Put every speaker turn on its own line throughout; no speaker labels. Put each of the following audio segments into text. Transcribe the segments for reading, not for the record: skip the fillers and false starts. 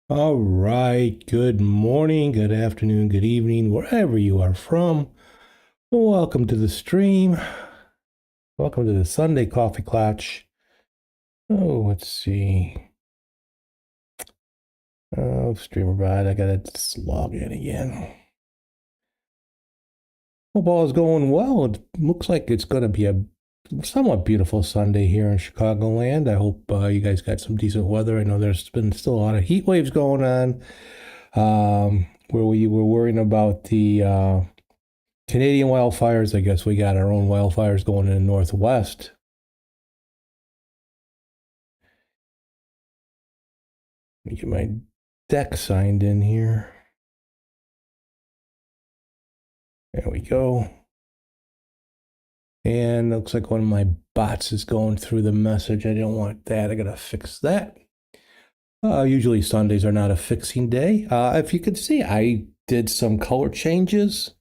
All right. Good morning, good afternoon, good evening, wherever you are from. Welcome to the stream. Welcome to the Sunday Coffee Klatch. Oh, let's see. Oh, streamer bot. I gotta just log in again. Hope all is going well. It looks like it's gonna be a somewhat beautiful Sunday here in Chicagoland. I hope you guys got some decent weather. I know there's been still a lot of heat waves going on. Where we were worrying about the Canadian wildfires. I guess we got our own wildfires going in the Northwest. Let me get my deck signed in here. There we go. And looks like one of my bots is going through the message. I don't want that. I gotta fix that. Usually Sundays are not a fixing day. If you could see, I did some color changes.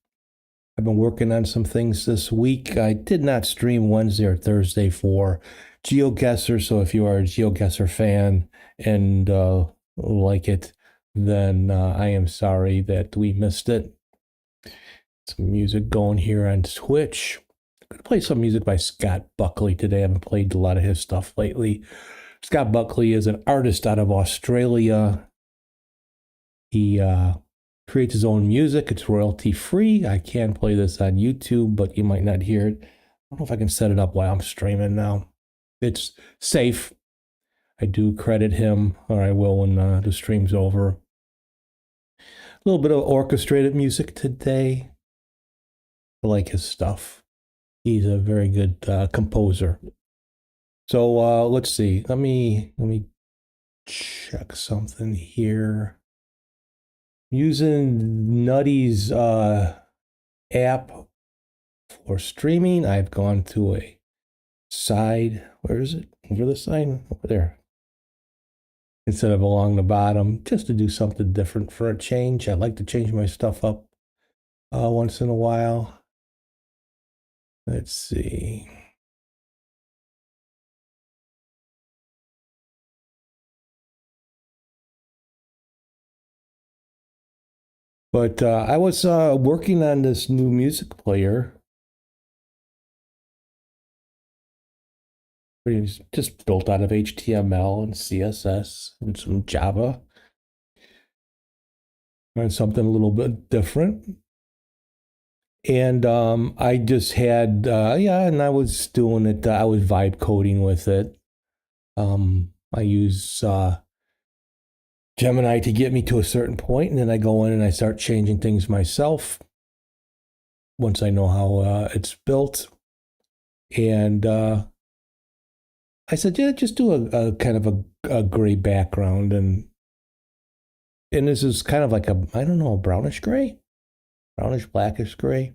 I've been working on some things this week. I did not stream Wednesday or Thursday for GeoGuessr, so if you are a GeoGuessr fan and like it, then I am sorry that we missed it. Some music going here on Twitch. I'm going to play some music by Scott Buckley today. I haven't played a lot of his stuff lately. Scott Buckley is an artist out of Australia. He creates his own music. It's royalty free. I can play this on YouTube, but you might not hear it. I don't know if I can set it up while I'm streaming now. It's safe. I do credit him, or I will when the stream's over. A little bit of orchestrated music today. I like his stuff. He's a very good composer. So let's see. Let me check something here. Using Nutty's app for streaming, I've gone to a side. Where is it? Over the side? Over there. Instead of along the bottom, just to do something different for a change. I like to change my stuff up once in a while. Let's see. But I was working on this new music player. It's just built out of HTML and CSS and some Java. And something a little bit different. And I just had, and I was doing it. I was vibe coding with it. I use Gemini to get me to a certain point, and then I go in and I start changing things myself once I know how it's built. And I said, yeah, just do a kind of a gray background, and this is kind of like a, I don't know, a brownish gray, brownish blackish gray.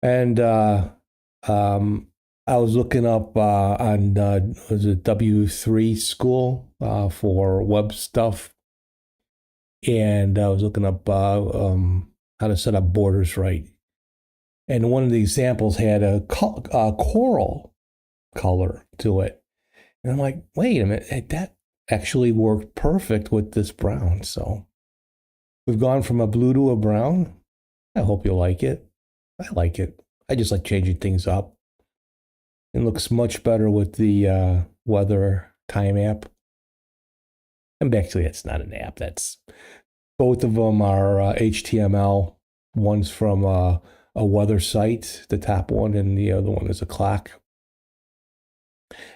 And I was looking up on was it W3 school for web stuff, and I was looking up how to set up borders right. And one of the examples had a coral color to it, and I'm like, wait a minute, that actually worked perfect with this brown. So we've gone from a blue to a brown. I hope you'll like it. I like it. I just like changing things up. It looks much better with the weather time app. And actually, it's not an app. That's both of them are HTML. One's from a weather site, the top one, and the other one is a clock.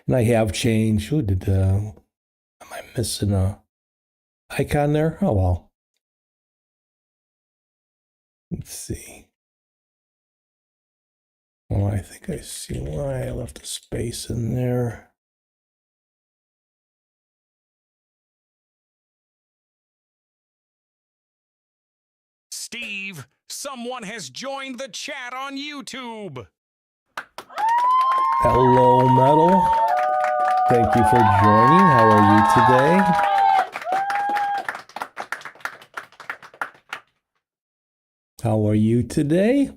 And I have changed. Who did am I missing a icon there? Oh well. Let's see. Oh, I think I see why I left a space in there.
Steve, someone has joined the chat on YouTube.
Hello, Metal. Thank you for joining. How are you today? How are you today?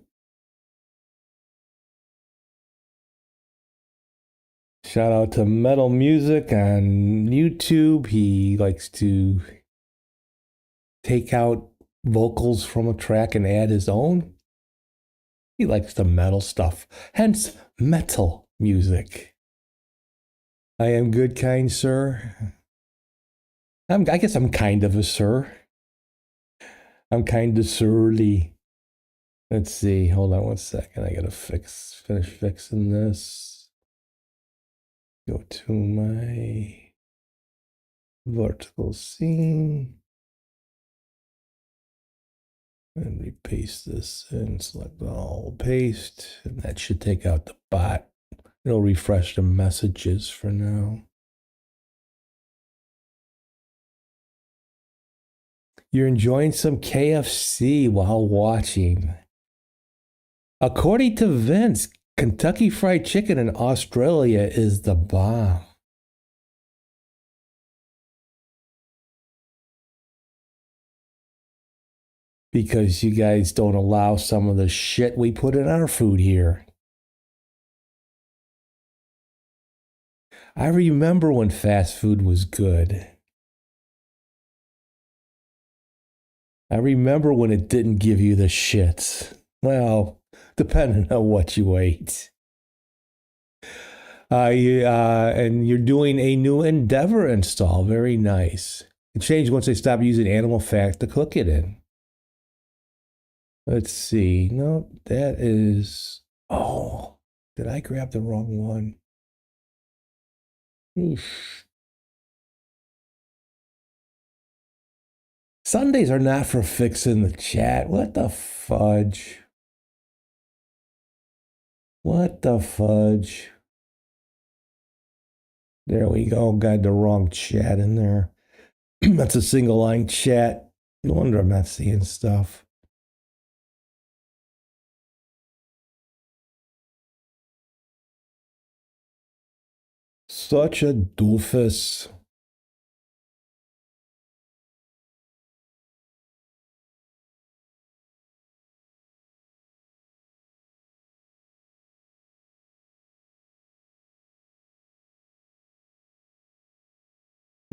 Shout out to Metal Music on YouTube. He likes to take out vocals from a track and add his own. He likes the metal stuff, hence metal music. I am good, kind sir. I guess I'm kind of a sir. I'm kind of surly. Let's see. Hold on one second. I gotta finish fixing this. Go to my vertical scene. And we paste this in, select all, paste, and that should take out the bot. It'll refresh the messages for now. You're enjoying some KFC while watching. According to Vince, Kentucky Fried Chicken in Australia is the bomb. Because you guys don't allow some of the shit we put in our food here. I remember when fast food was good. I remember when it didn't give you the shits. Well, depending on what you ate. And you're doing a new Endeavor install. Very nice. It changed once they stopped using animal fat to cook it in. Let's see. No, that is... Oh, did I grab the wrong one? Oof. Sundays are not for fixing the chat. What the fudge? What the fudge? There we go. Got the wrong chat in there. That's a single line chat. No wonder I'm not seeing stuff. Such a doofus.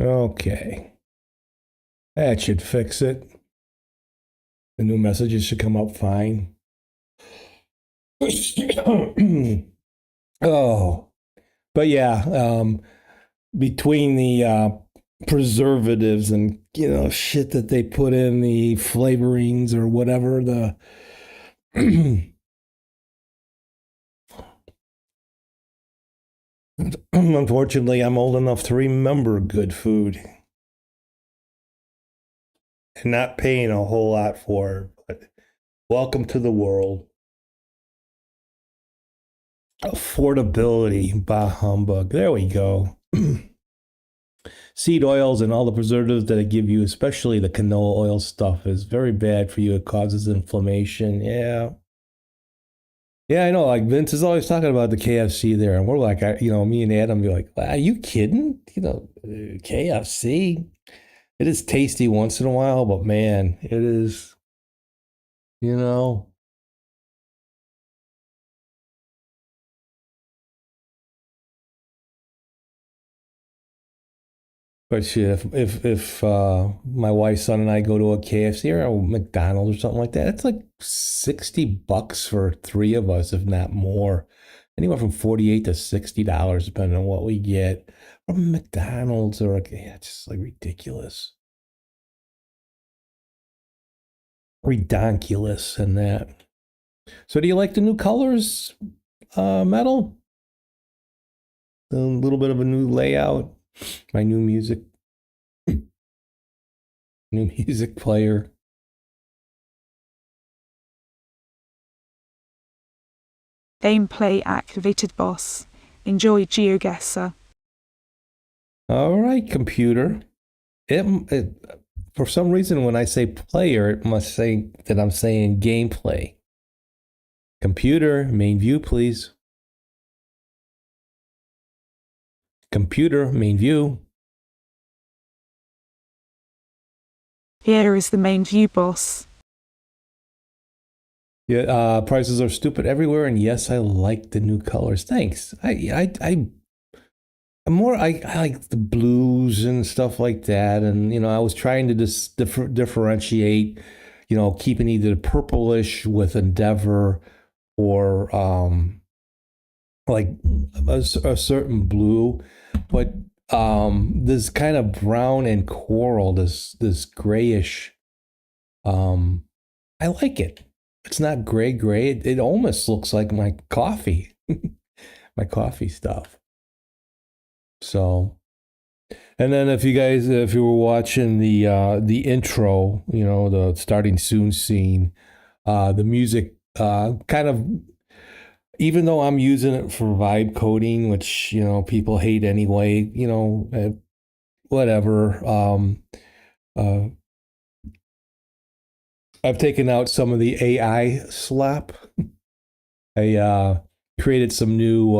Okay. That should fix it. The new messages should come up fine. Oh. But yeah, between the preservatives and, shit that they put in the flavorings or whatever, the unfortunately, I'm old enough to remember good food and not paying a whole lot for it. But welcome to the world. Affordability, bah humbug. There we go. Seed oils and all the preservatives that it give you, especially the canola oil stuff, is very bad for you. It causes inflammation. Yeah. Yeah, I know. Like Vince is always talking about the KFC there, and we're like, me and Adam be like, "Are you kidding? KFC. It is tasty once in a while, but man, it is, But shit, if my wife's son and I go to a KFC or a McDonald's or something like that, it's like $60 for three of us, if not more. Anywhere from $48 to $60, depending on what we get from McDonald's it's just like ridiculous. Redonkulous and that. So do you like the new colors, Metal? A little bit of a new layout. My new music player.
Gameplay activated, boss. Enjoy GeoGuessr.
All right, computer. It for some reason when I say player, it must say that I'm saying gameplay. Computer, main view, please. Computer, main view.
Here is the main view, boss.
Yeah, prices are stupid everywhere, and yes, I like the new colors. Thanks. I I like the blues and stuff like that, and I was trying to just differentiate, keeping either the purplish with Endeavor or like a certain blue, but this kind of brown and coral, this grayish. I like it. It's not gray. It almost looks like my coffee, my coffee stuff. So, and then if you were watching the intro, the starting soon scene, the music kind of, even though I'm using it for vibe coding, which people hate anyway, whatever. Uh, I've taken out some of the AI slap. I created some new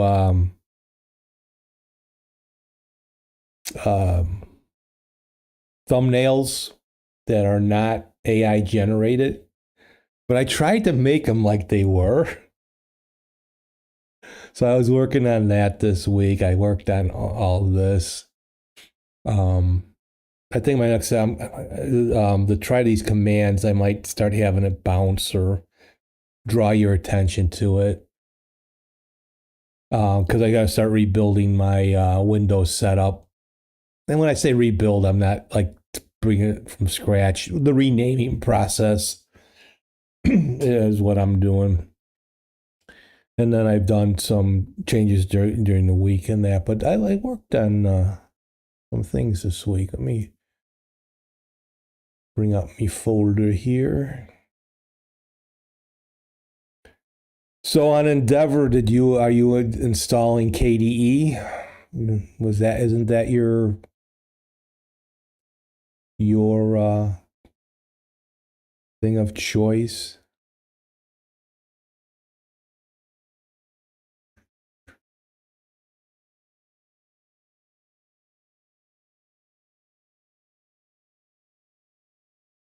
thumbnails that are not AI generated, but I tried to make them like they were. So I was working on that this week. I worked on all of this. I think my next time, to try these commands, I might start having it bounce or draw your attention to it. Because I got to start rebuilding my Windows setup. And when I say rebuild, I'm not like bringing it from scratch. The renaming process is what I'm doing. And then I've done some changes during the week and that. But I worked on some things this week. Let me bring up my folder here. So on Endeavor, are you installing KDE? Isn't that your thing of choice?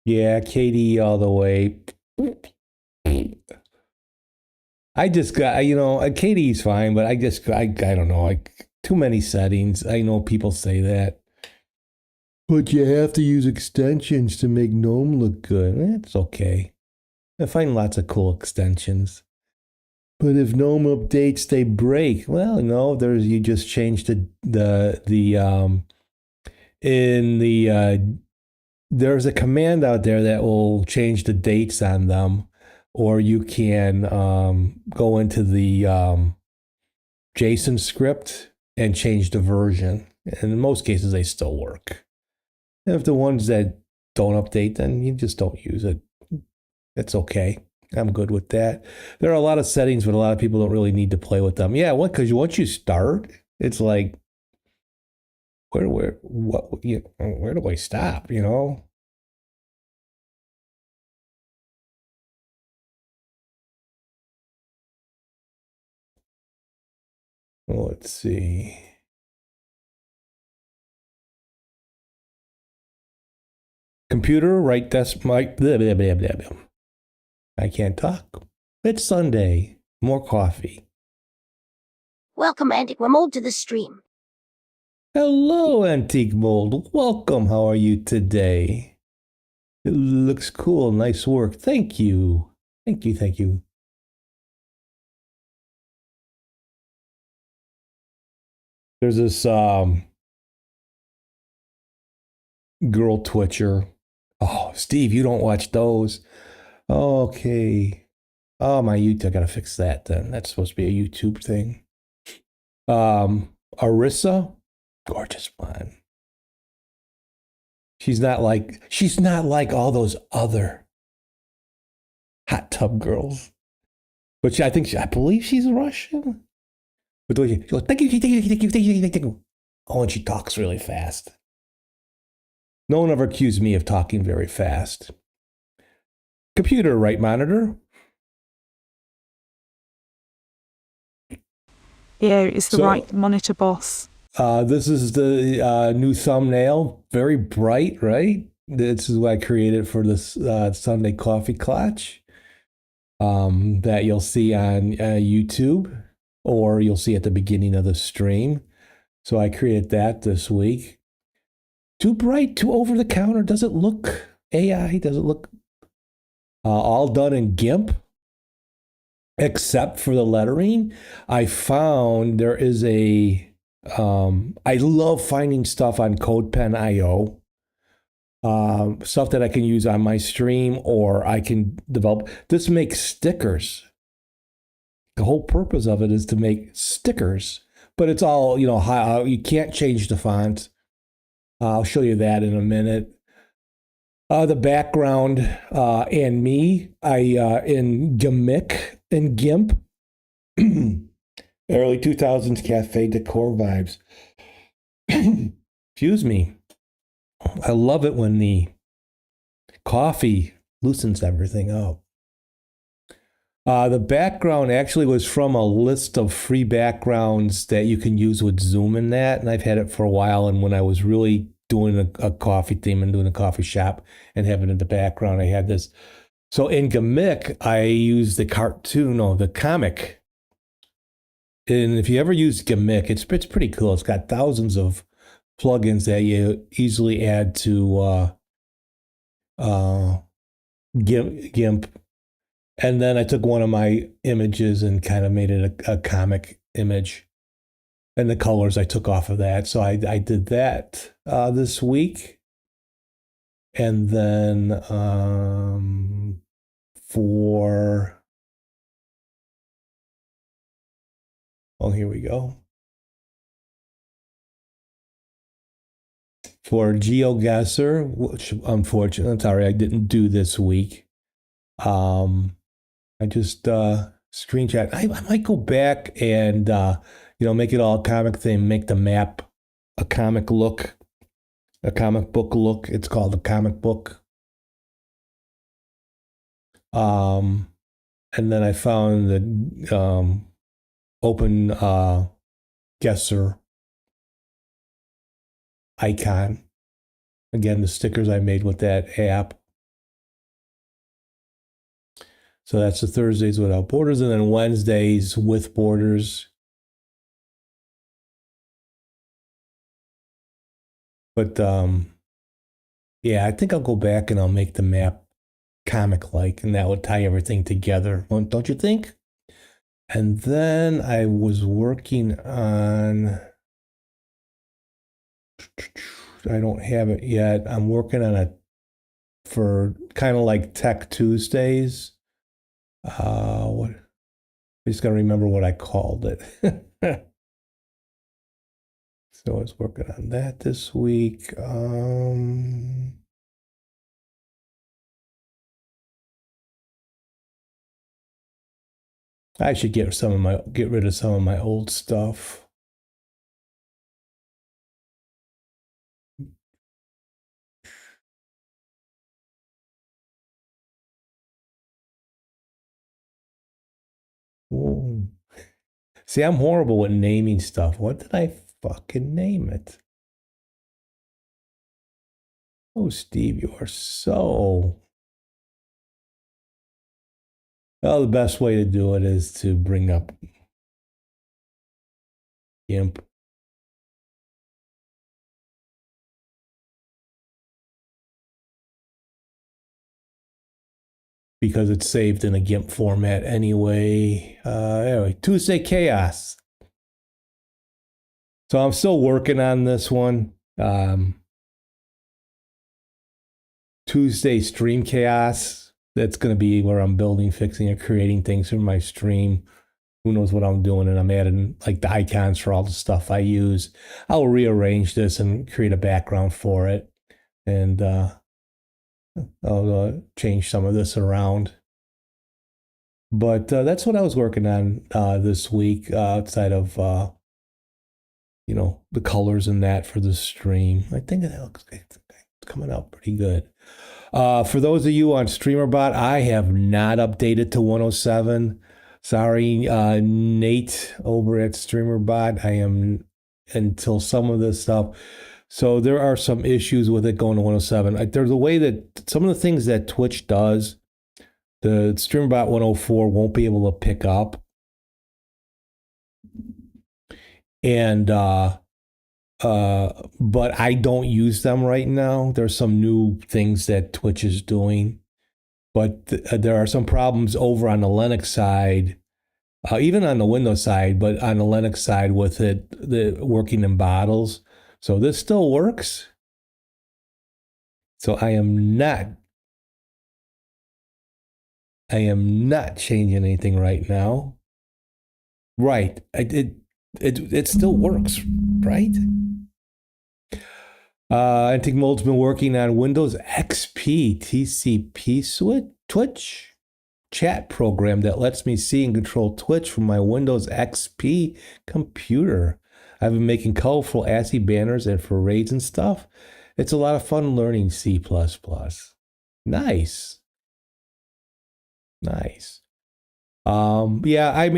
Yeah, KDE all the way. I just got, KDE's fine, but I don't know, like too many settings. I know people say that. But you have to use extensions to make GNOME look good. It's okay. I find lots of cool extensions. But if GNOME updates, they break. Well, no, you just change there's a command out there that will change the dates on them, or you can go into the JSON script and change the version. And in most cases, they still work. And if the ones that don't update, then you just don't use it. It's okay. I'm good with that. There are a lot of settings, but a lot of people don't really need to play with them. Yeah, because once you start, it's like, where do I stop? Well, let's see. Computer, right desk, mic, blah, blah, blah, blah, blah. I can't talk. It's Sunday. More coffee.
Welcome, Antic Remote, to the stream.
Hello, Antique Mold. Welcome. How are you today? It looks cool. Nice work. Thank you. Thank you. There's this girl Twitcher. Oh, Steve, you don't watch those. Okay. Oh, my YouTube. I gotta fix that then. That's supposed to be a YouTube thing. Arissa, gorgeous one. She's not like all those other hot tub girls. But I believe she's Russian. But she goes, thank you. Oh, and she talks really fast. No one ever accused me of talking very fast. Computer, right monitor?
Yeah, it's the right monitor, boss.
This is the new thumbnail. Very bright, right? This is what I created for this Sunday Coffee Klatch that you'll see on YouTube, or you'll see at the beginning of the stream. So I created that this week. Too bright, too over the counter. Does it look AI? Does it look all done in GIMP? Except for the lettering. I found there is I love finding stuff on CodePen.io. Stuff that I can use on my stream or I can develop. This makes stickers. The whole purpose of it is to make stickers, but it's all, you can't change the font. I'll show you that in a minute. The background and me, in GIMP, early 2000s cafe decor vibes. Excuse me. I love it when the coffee loosens everything up. The background actually was from a list of free backgrounds that you can use with Zoom and that, and I've had it for a while. And when I was really doing a coffee theme and doing a coffee shop and having it in the background, I had this. So in Gimmick, I used the comic. And if you ever use Gimmick, it's pretty cool. It's got thousands of plugins that you easily add to GIMP. And then I took one of my images and kind of made it a comic image. And the colors I took off of that. So I did that this week. And then here we go. For GeoGuessr, which unfortunately, I didn't do this week. I just screenshot. I might go back and make it all comic thing, make the map a comic book look. It's called a comic book. And then I found the open guesser icon. Again, the stickers I made with that app. So that's the Thursdays without borders, and then Wednesdays with borders. But I think I'll go back and I'll make the map comic-like, and that would tie everything together, don't you think? And then I was working on, I don't have it yet. I'm working on it for kind of like Tech Tuesdays. I just gotta remember what I called it. So I was working on that this week. I should get rid of some of my old stuff. Whoa. See, I'm horrible with naming stuff. What did I fucking name it? Oh, Steve, you are so... Well, the best way to do it is to bring up GIMP. Because it's saved in a GIMP format anyway. Anyway, Tuesday Chaos. So I'm still working on this one. Tuesday Stream Chaos. That's going to be where I'm building, fixing, or creating things for my stream. Who knows what I'm doing, and I'm adding like the icons for all the stuff I use. I'll rearrange this and create a background for it. And I'll change some of this around. But that's what I was working on this week, outside of, the colors and that for the stream. I think it looks coming out pretty good. For those of you on StreamerBot, I have not updated to 107. Sorry, Nate over at StreamerBot. I am until some of this stuff. So there are some issues with it going to 107. There's a way that some of the things that Twitch does, the StreamerBot 104 won't be able to pick up. And but I don't use them right now. There's some new things that Twitch is doing, but there are some problems over on the Linux side, even on the Windows side, but on the Linux side with the working in bottles. So this still works. So I am not changing anything right now. Right. It still works, right? I think Mold's been working on Windows XP TCP Twitch chat program that lets me see and control Twitch from my Windows XP computer. I've been making colorful ASCII banners and for raids and stuff. It's a lot of fun learning C++. Nice. Yeah, I'm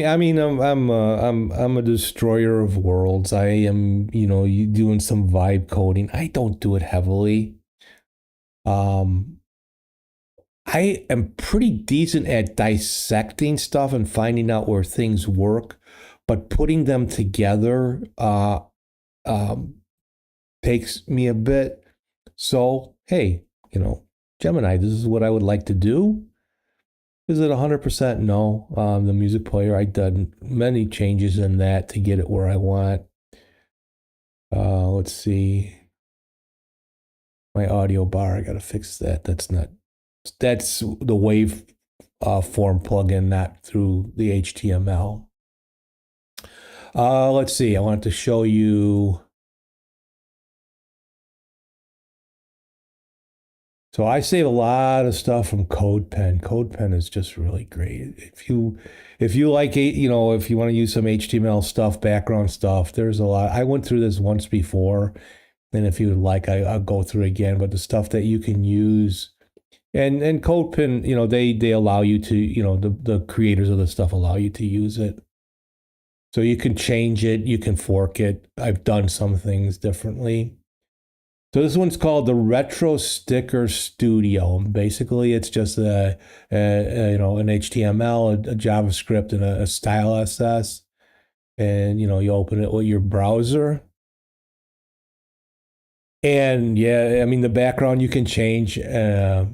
a destroyer of worlds. I am, doing some vibe coding. I don't do it heavily. I am pretty decent at dissecting stuff and finding out where things work, but putting them together takes me a bit. So, hey, Gemini, this is what I would like to do. Is it 100%? No. The music player, I've done many changes in that to get it where I want. Let's see. My audio bar, I got to fix that. That's the wave form plugin, not through the HTML. Let's see. I want to show you. So I save a lot of stuff from CodePen. CodePen is just really great. If you like, if you want to use some HTML stuff, background stuff, there's a lot. I went through this once before, and if you would like, I'll go through it again. But the stuff that you can use, and CodePen, they allow you to, the creators of the stuff allow you to use it. So you can change it, you can fork it. I've done some things differently. So this one's called the Retro Sticker Studio. Basically, it's just an HTML, a JavaScript, and a style SS. And you open it with your browser. And yeah, I mean the background you can change the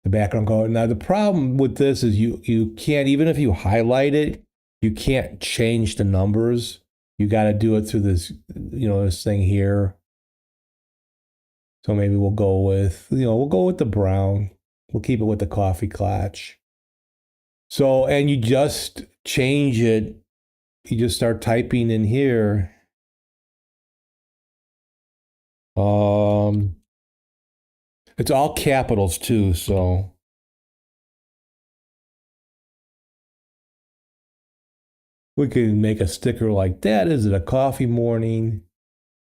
background color. Now the problem with this is you can't, even if you highlight it, you can't change the numbers. You got to do it through this, this thing here. So maybe we'll go with, the brown. We'll keep it with the coffee Klatch. So, and you just change it. You just start typing in here. It's all capitals too, so. We can make a sticker like that. Is it a coffee morning?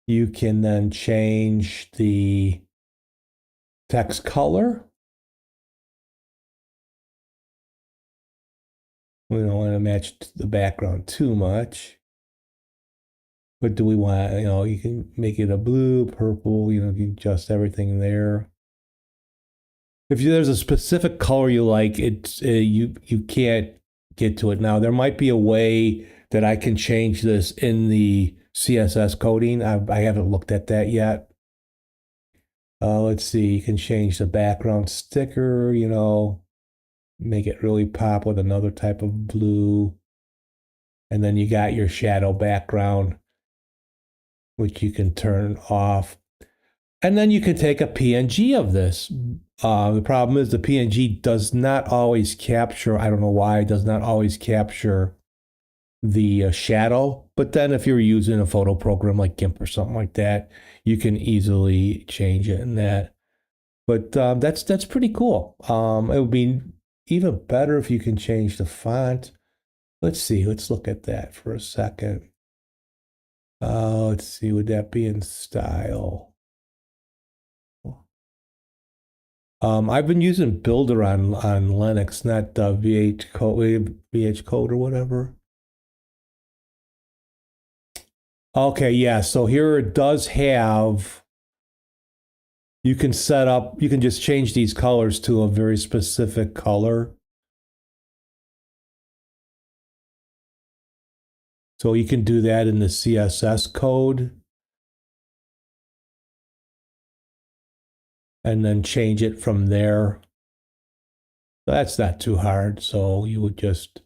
You can then change the text color. We don't want to match the background too much. But do we want, you can make it a blue, purple, you can adjust everything there. If there's a specific color you like, you can't get to it now. There might be a way that I can change this in the CSS coding. I haven't looked at that yet. Let's see. You can change the background sticker, make it really pop with another type of blue. And then you got your shadow background, which you can turn off. And then you can take a PNG of this. The problem is the PNG does not always capture, I don't know why it does not always capture the shadow. But then if you're using a photo program like GIMP or something like that, you can easily change it in that. But that's pretty cool. It would be even better if you can change the font. Let's see. Let's look at that for a second. Let's see. Would that be in style? I've been using Builder on Linux, not VH Code or whatever. Okay, yeah. So here it does have. You can set up. You can just change these colors to a very specific color. So you can do that in the CSS code and then change it from there. That's not too hard. So you would just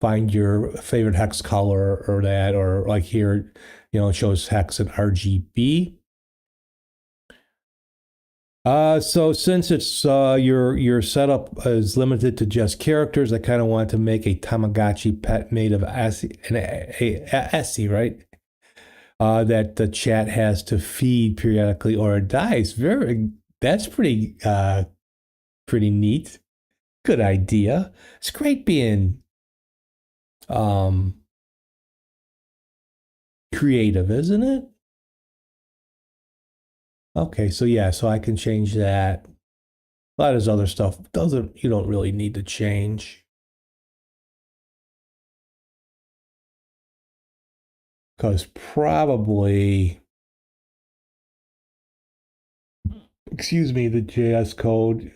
find your favorite hex color or that, or like here, it shows hex and RGB. So since it's your setup is limited to just characters, I kind of want to make a Tamagotchi pet made of Essie, right? That the chat has to feed periodically or it dies. That's pretty neat. Good idea. It's great being creative, isn't it? Okay, so yeah, so I can change that. A lot of this other stuff you don't really need to change. Because probably, excuse me, the JS code.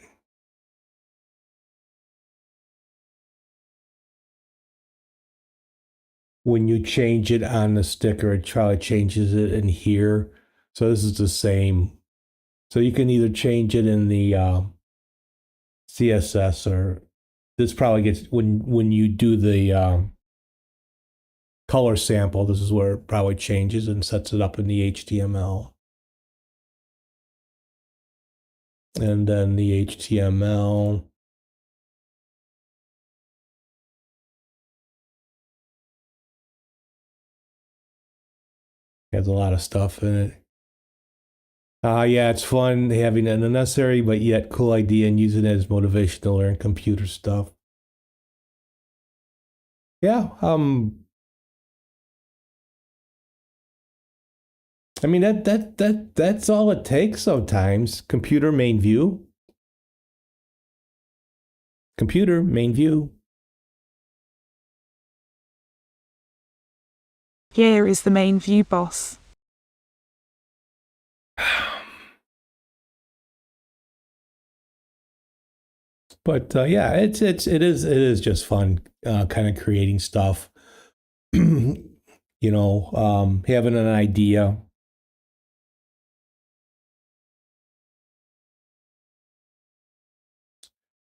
When you change it on the sticker, it probably changes it in here. So this is the same. So you can either change it in the CSS, or this probably gets, when you do the color sample, this is where it probably changes and sets it up in the HTML. And then the HTML. Has a lot of stuff in it. Yeah, it's fun having an unnecessary but yet cool idea and using it as motivation to learn computer stuff. Yeah, I mean that's all it takes sometimes. Computer main view. Computer main view.
Here is the main view, boss.
But yeah, it is just fun, kind of creating stuff. Having an idea.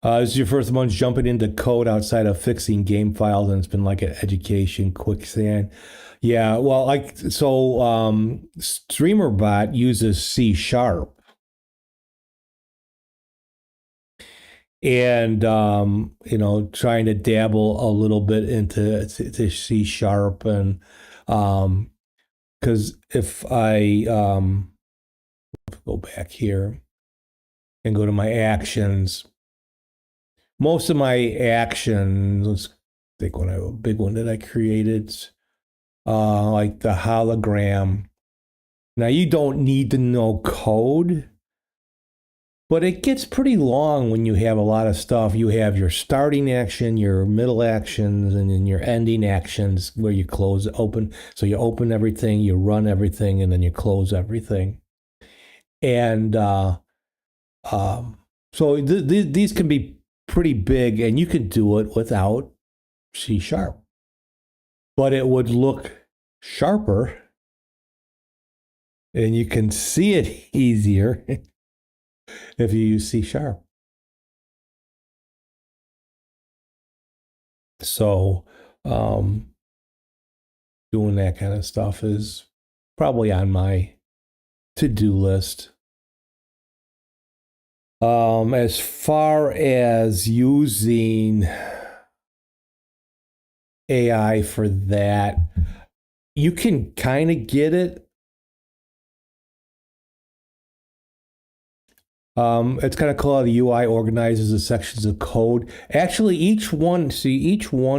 This is your first month jumping into code outside of fixing game files, and it's been like an education quicksand. Yeah, well, StreamerBot uses C#. And trying to dabble a little bit into C#, and because if I go back here and go to my actions, most of my actions, let's think a big one that I created, like the hologram. Now you don't need to know code, but it gets pretty long when you have a lot of stuff. You have your starting action, your middle actions, and then your ending actions where you open. So you open everything, you run everything, and then you close everything. And so these can be pretty big, and you can do it without C#. But it would look sharper, and you can see it easier if you use C#. So doing that kind of stuff is probably on my to-do list. As far as using AI for that, you can kind of get it. It's kind of cool how the UI organizes the sections of code. Actually, each one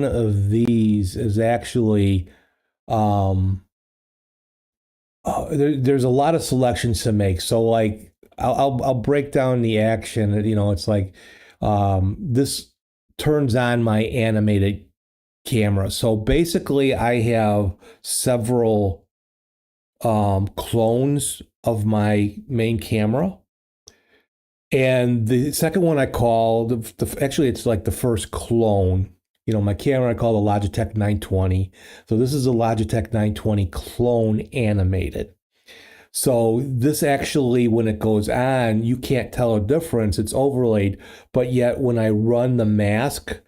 of these is actually, there's a lot of selections to make. So like, I'll break down the action. It's like, this turns on my animated camera. So basically, I have several clones of my main camera. And the second one I call, actually it's like the first clone. my camera I call the Logitech 920. So this is a Logitech 920 clone animated. So this actually, when it goes on, you can't tell a difference. It's overlaid, but yet when I run the mask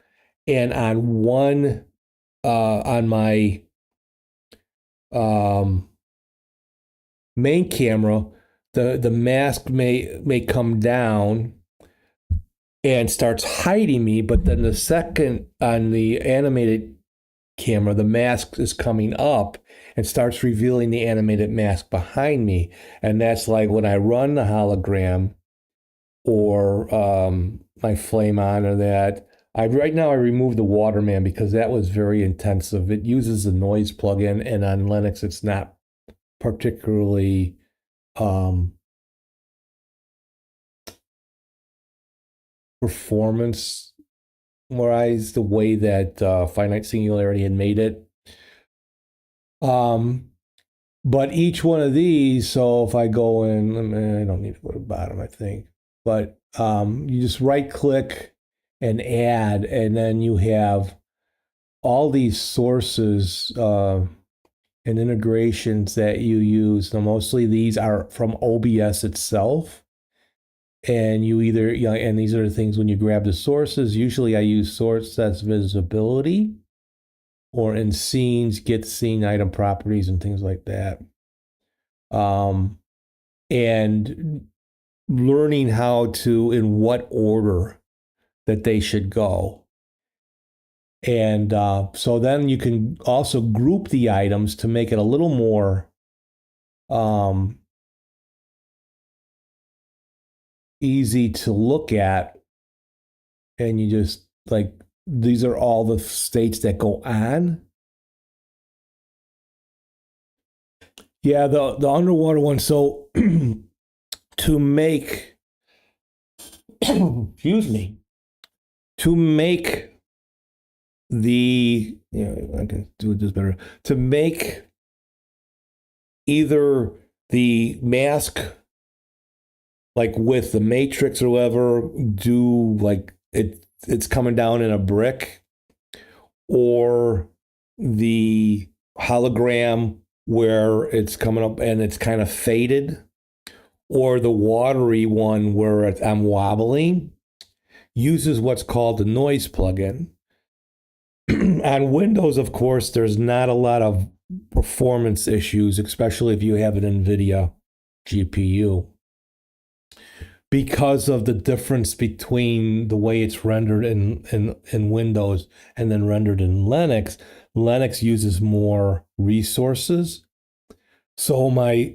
and on my main camera, the mask may come down and starts hiding me, but then the second on the animated camera, the mask is coming up and starts revealing the animated mask behind me. And that's like when I run the hologram or my flame on or that. Right now I removed the Waterman because that was very intensive. It uses the noise plugin, and on Linux it's not particularly performance wise the way that Finite Singularity had made it. But each one of these, so if I go in, I don't need to go to the bottom, I think, but you just right click and add, and then you have all these sources and integrations that you use. Now, mostly these are from OBS itself. And you either, and these are the things when you grab the sources. Usually I use source that's visibility, or in scenes, get scene item properties and things like that. And learning how to, in what order that they should go. And so then you can also group the items to make it a little more easy to look at. And you just like, these are all the states that go on. Yeah, the underwater one. So to make, excuse me, to make the, I can do this better. To make either the mask, like with the Matrix or whatever, do like it's coming down in a brick, or the hologram where it's coming up and it's kind of faded, or the watery one where I'm wobbling, uses what's called the noise plugin. On Windows, of course, there's not a lot of performance issues, especially if you have an NVIDIA GPU, because of the difference between the way it's rendered in Windows and then rendered in Linux. Linux uses more resources. So my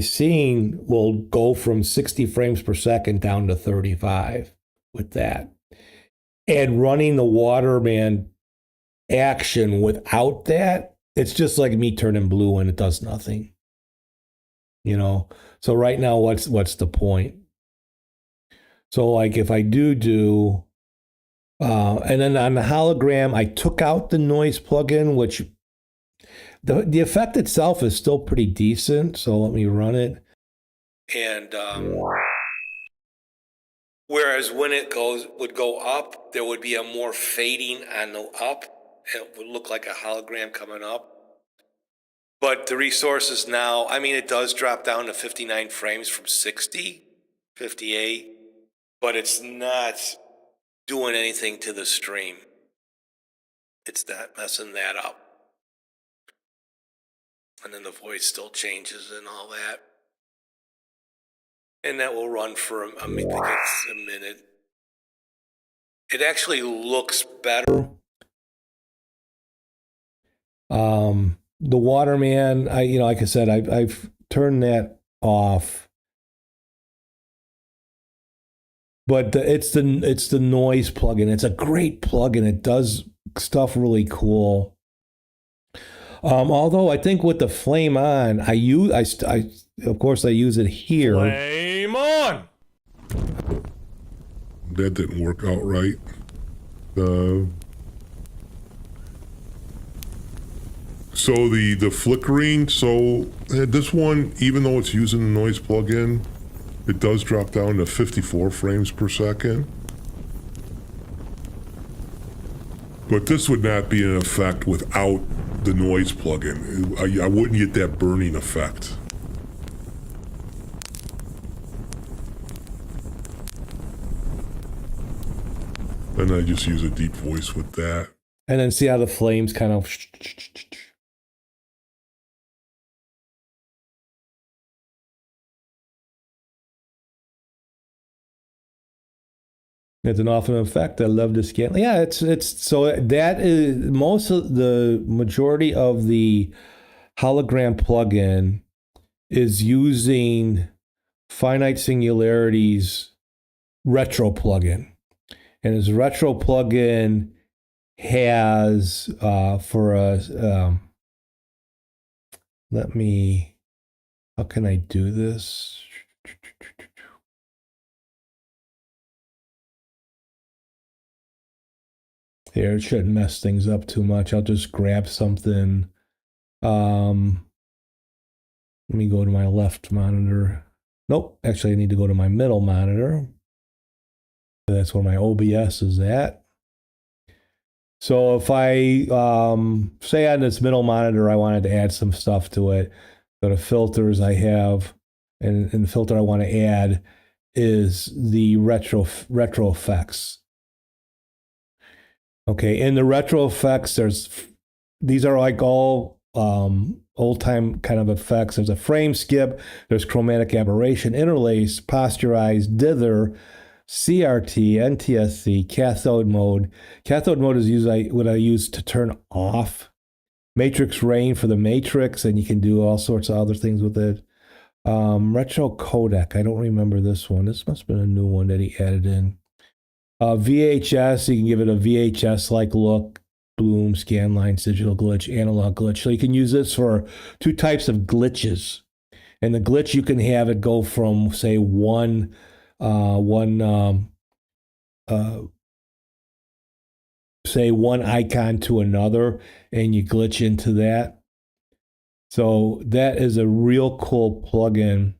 scene will go from 60 frames per second down to 35 with that. And running the Waterman action without that, it's just like me turning blue and it does nothing. So right now, what's the point? So like if I do and then on the hologram, I took out the noise plugin, which the effect itself is still pretty decent. So let me run it. And whereas when it would go up, there would be a more fading on the up. It would look like a hologram coming up. But the resources now, it does drop down to 59 frames from 60, 58. But it's not doing anything to the stream. It's not messing that up. And then the voice still changes and all that. And that will run for a minute. It actually looks better. The Waterman, like I said, I've turned that off. But it's the noise plugin. It's a great plugin. It does stuff really cool. Although I think with the Flame On, I of course I use it here.
Flame on!
That didn't work out right. So the flickering, so this one, even though it's using the noise plugin, it does drop down to 54 frames per second. But this would not be in effect without the noise plugin. I wouldn't get that burning effect. And I just use a deep voice with that.
And then see how the flames kind of... It's an awesome effect. I love this scan. Yeah, it's so that is most of the majority of the hologram plugin is using Finite Singularity's retro plugin. And his retro plugin has for a let me, how can I do this? Here, it shouldn't mess things up too much. I'll just grab something. Let me go to my left monitor. Nope, actually I need to go to my middle monitor. That's where my OBS is at. So if I say on this middle monitor, I wanted to add some stuff to it, go to filters I have, and the filter I want to add is the retro effects. Okay, in the retro effects, these are like all old time kind of effects. There's a frame skip, there's chromatic aberration, interlace, posturized, dither, CRT, NTSC, cathode mode. Cathode mode is what I use to turn off. Matrix rain for the matrix, and you can do all sorts of other things with it. Retro codec, I don't remember this one. This must have been a new one that he added in. VHS, you can give it a VHS-like look, bloom, scan lines, digital glitch, analog glitch. So you can use this for two types of glitches. And the glitch, you can have it go from, say, one icon to another, and you glitch into that. So that is a real cool plugin.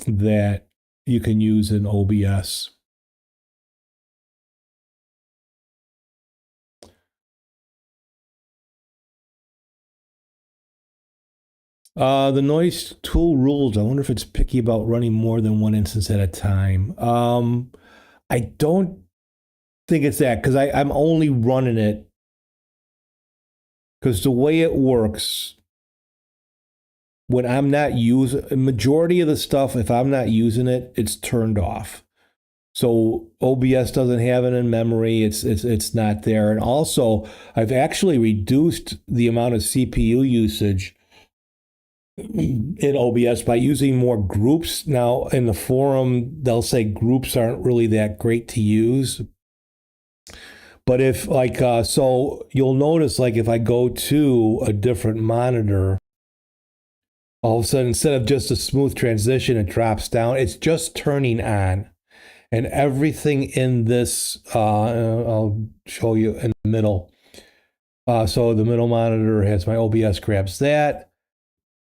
That you can use in OBS. The noise tool rules, I wonder if it's picky about running more than one instance at a time. I don't think it's that, because I'm only running it because the way it works, when I'm not using, majority of the stuff, if I'm not using it, it's turned off. So OBS doesn't have it in memory. It's not there. And also, I've actually reduced the amount of CPU usage in OBS by using more groups. Now, in the forum, they'll say groups aren't really that great to use. But if so you'll notice, like if I go to a different monitor, all of a sudden, instead of just a smooth transition, it drops down. It's just turning on. And everything in this, I'll show you in the middle. So the middle monitor has my OBS, grabs that.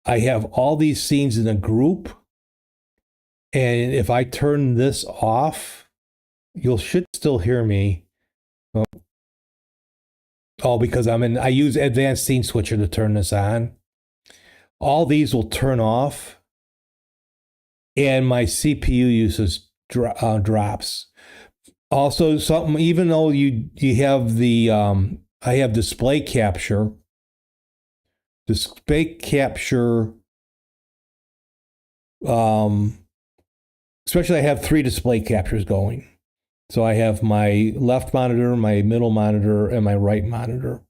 I have all these scenes in a group. And if I turn this off, you should still hear me. Oh, because I use Advanced Scene Switcher to turn this on. All these will turn off, and my CPU usage drops. Also, something, even though you have the I have display capture. Display capture, especially I have 3 display captures going. So I have my left monitor, my middle monitor, and my right monitor.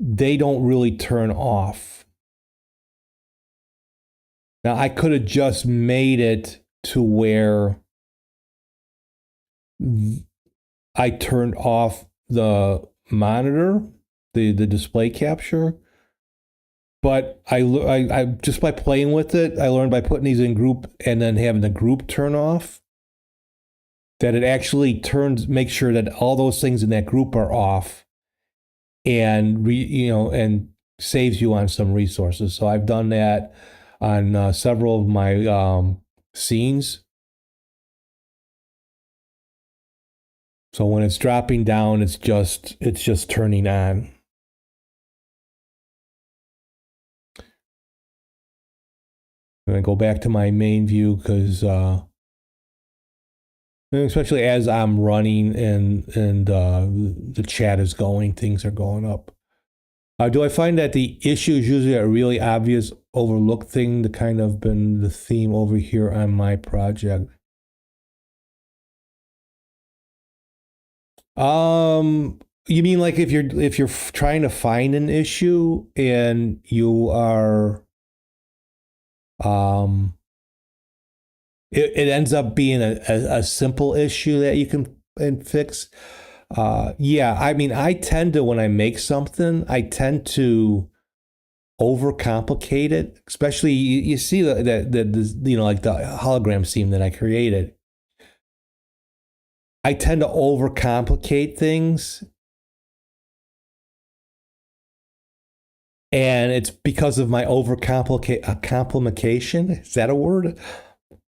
They don't really turn off. Now, I could have just made it to where I turned off the monitor, the display capture. But I just by playing with it, I learned by putting these in group and then having the group turn off, that it actually makes sure that all those things in that group are off, and and saves you on some resources. So I've done that on several of my scenes. So when it's dropping down, it's just turning on. I'm going to go back to my main view because especially as I'm running and the chat is going, things are going up. Do I find that the issue is usually a really obvious overlooked thing to kind of been the theme over here on my project? You mean like if you're trying to find an issue and you are it ends up being a simple issue that you can fix. Yeah, I mean, I tend to, when I make something, I tend to overcomplicate it. Especially, you see the you know, like the hologram scene that I created. I tend to overcomplicate things. And it's because of my complication. Is that a word?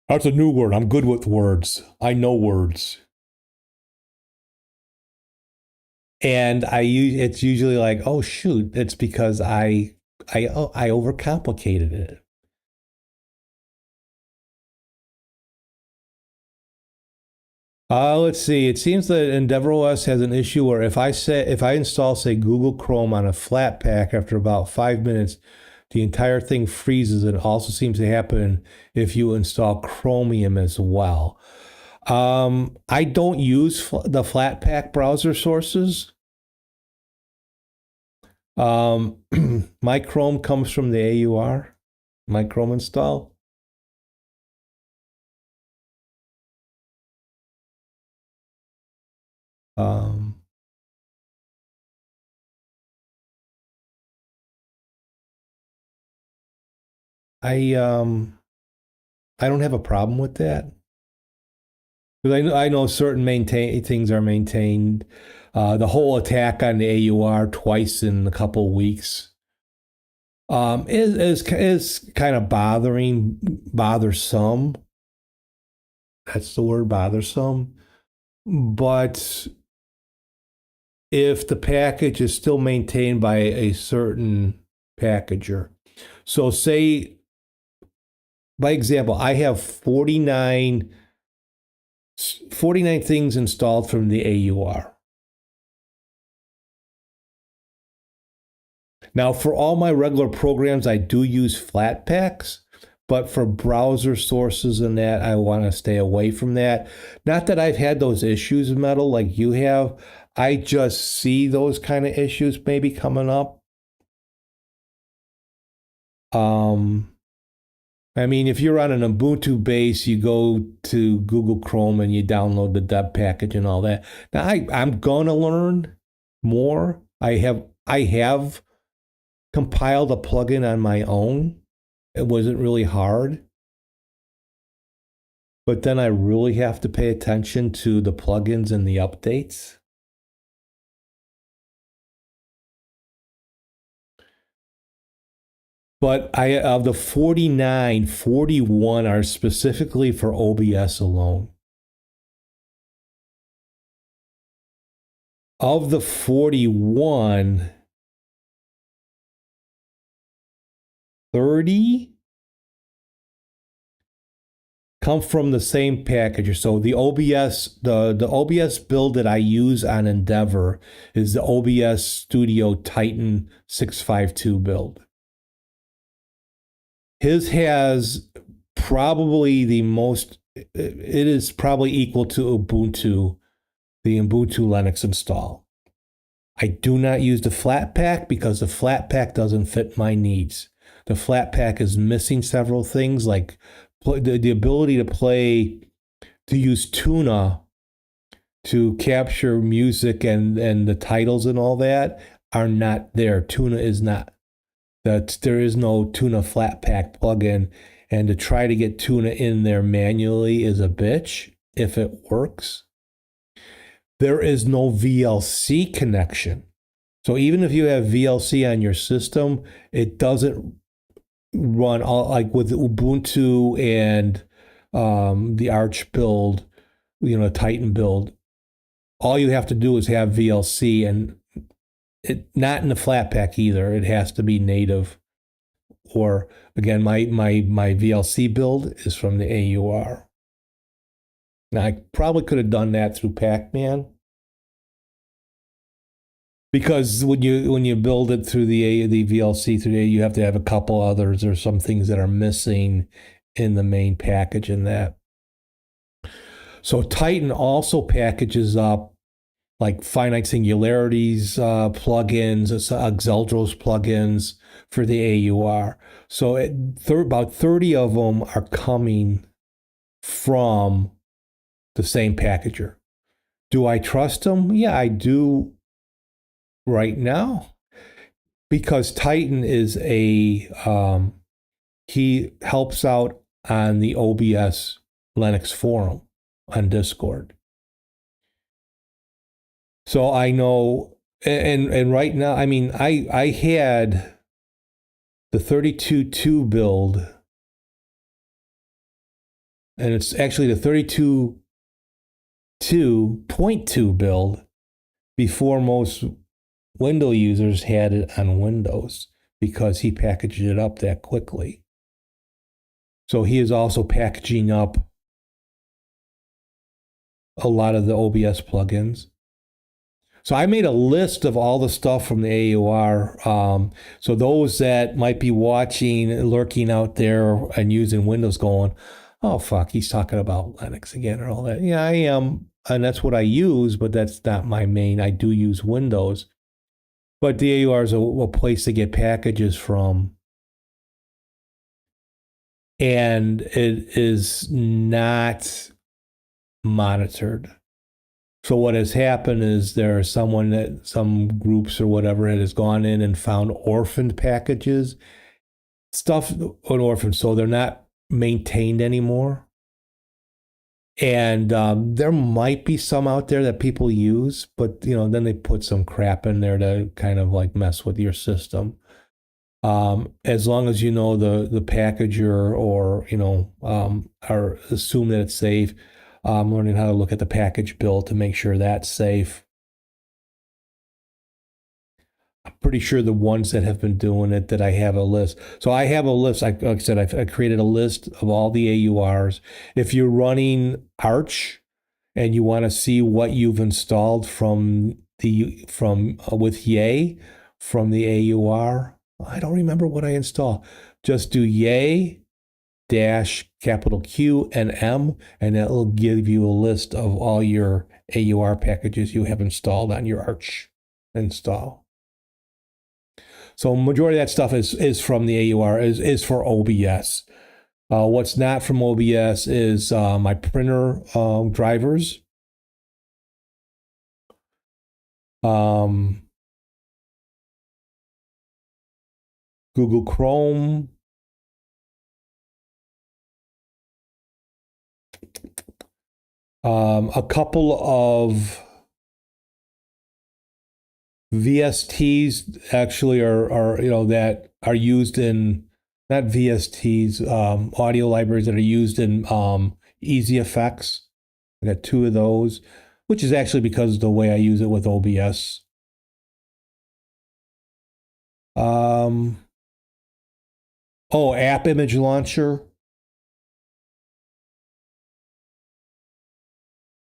That's a new word. I'm good with words. I know words. And it's usually like, oh shoot, it's because I overcomplicated it. Let's see. It seems that EndeavourOS has an issue where if I install, say, Google Chrome on a flat pack, after about 5 minutes, the entire thing freezes. It also seems to happen if you install Chromium as well. I don't use the Flatpak browser sources. My Chrome comes from the AUR, my Chrome install. I don't have a problem with that. Because I know certain things are maintained. The whole attack on the AUR twice in a couple of weeks is kind of bothersome. That's the word, bothersome. But if the package is still maintained by a certain packager, so say, by example, I have 49 things installed from the AUR. Now, for all my regular programs, I do use Flatpaks, but for browser sources and that, I want to stay away from that. Not that I've had those issues, Metal, like you have. I just see those kind of issues maybe coming up. I mean, if you're on an Ubuntu base, you go to Google Chrome and you download the deb package and all that. Now, I'm gonna learn more. I have compiled a plugin on my own. It wasn't really hard. But then I really have to pay attention to the plugins and the updates. But of the 49, 41 are specifically for OBS alone. Of the 41, 30 come from the same packager. So the OBS, the OBS build that I use on Endeavor is the OBS Studio Titan 652 build. His has probably the most, it is probably equal to Ubuntu, the Ubuntu Linux install. I do not use the Flatpak because the Flatpak doesn't fit my needs. The Flatpak is missing several things, like the ability to use Tuna to capture music and the titles and all that are not there. Tuna is not. There is no Tuna Flatpak plugin, and to try to get Tuna in there manually is a bitch if it works. There is no VLC connection. So even if you have VLC on your system, it doesn't run like with Ubuntu and the Arch build, Titan build. all you have to do is have VLC, and it not in the flat pack either. It has to be native. Or again, my VLC build is from the AUR. Now I probably could have done that through Pac-Man, because when you build it through the VLC through you have to have a couple others or some things that are missing in the main package in that. So Titan also packages up like finite singularities plugins, Xeldros plugins for the AUR. So about 30 of them are coming from the same packager. Do I trust them? Yeah, I do right now, because Titan is he helps out on the OBS Linux forum on Discord. So I know, and right now, I mean, I had the 32.2 build, and it's actually the 32.2 build before most Windows users had it on Windows, because he packaged it up that quickly. So he is also packaging up a lot of the OBS plugins. So I made a list of all the stuff from the AUR. So those that might be watching, lurking out there and using Windows going, oh, fuck, he's talking about Linux again or all that. Yeah, I am. And that's what I use, but that's not my main. I do use Windows. But the AUR is a place to get packages from. And it is not monitored. So what has happened is there is some groups or whatever has gone in and found orphaned packages, stuff on orphaned, so they're not maintained anymore. And there might be some out there that people use, but then they put some crap in there to kind of like mess with your system. As long as you know the packager, or or assume that it's safe. Learning how to look at the package build to make sure that's safe. I'm pretty sure the ones that have been doing it, that I have a list. So I have a list. Like I said, I created a list of all the AURs. If you're running Arch and you want to see what you've installed with Yay from the AUR, I don't remember what I installed. Just do Yay -Q and M, and it'll give you a list of all your AUR packages you have installed on your Arch install. So majority of that stuff is from the AUR, is for OBS. What's not from OBS is my printer drivers. Google Chrome. A couple of VSTs actually are that are used in, not VSTs, audio libraries that are used in Easy Effects. I got 2 of those, which is actually because of the way I use it with OBS. App Image Launcher.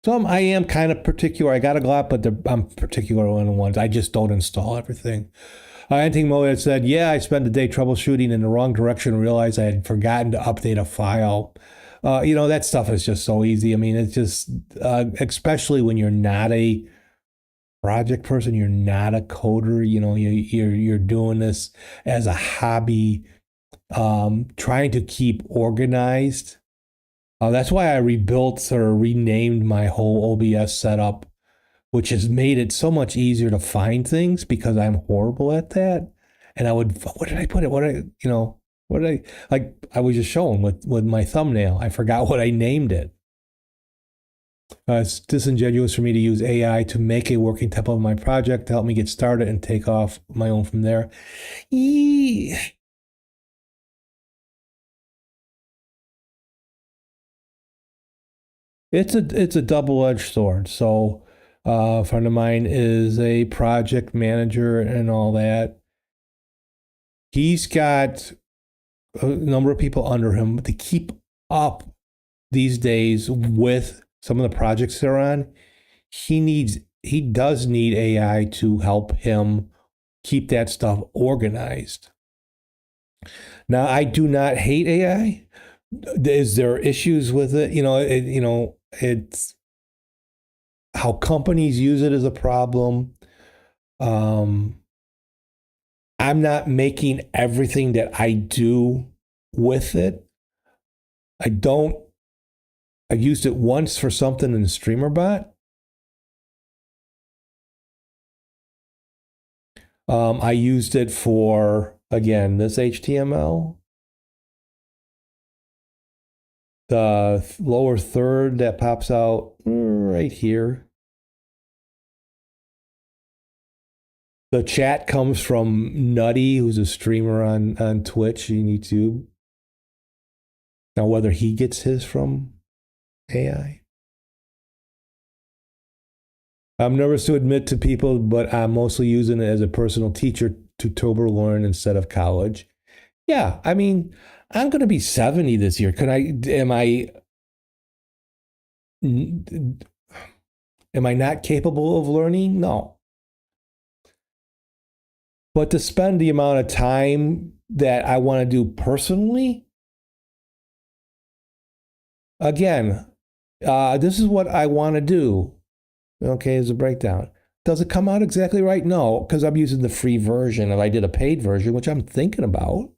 So I am kind of particular. I got a lot, but I'm particular on the ones. I just don't install everything. Anything Mo had said, yeah, I spent the day troubleshooting in the wrong direction and realized I had forgotten to update a file. That stuff is just so easy. I mean, it's just, especially when you're not a project person, you're not a coder, you're doing this as a hobby, trying to keep organized. That's why I rebuilt or renamed my whole OBS setup, which has made it so much easier to find things, because I'm horrible at that. And what did I put it? Like I was just showing with my thumbnail. I forgot what I named it. It's disingenuous for me to use AI to make a working template of my project to help me get started and take off my own from there. It's a double-edged sword. So A friend of mine is a project manager and all that. He's got a number of people under him to keep up these days with some of the projects they're on. He does need AI to help him keep that stuff organized. Now, I do not hate AI. Is there issues with it? It's how companies use it is a problem. I'm not making everything that I do with it. I used it once for something in StreamerBot. I used it for, again, this HTML. The lower third that pops out right here. The chat comes from Nutty, who's a streamer on Twitch and YouTube. Now, whether he gets his from AI. I'm nervous to admit to people, but I'm mostly using it as a personal teacher to tutor learn instead of college. Yeah, I mean, I'm going to be 70 this year. Am I not capable of learning? No. But to spend the amount of time that I want to do personally, again, this is what I want to do. Okay, as a breakdown. Does it come out exactly right? No, because I'm using the free version. If I did a paid version, which I'm thinking about.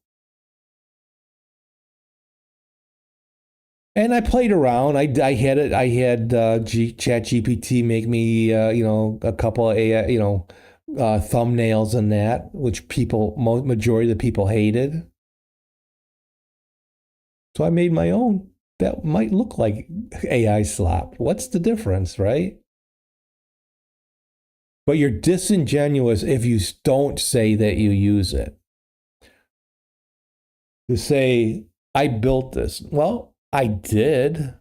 And I played around. I had ChatGPT make me, a couple of thumbnails and that, which majority of the people hated. So I made my own. That might look like AI slop. What's the difference, right? But you're disingenuous if you don't say that you use it. To say, I built this. Well, I did.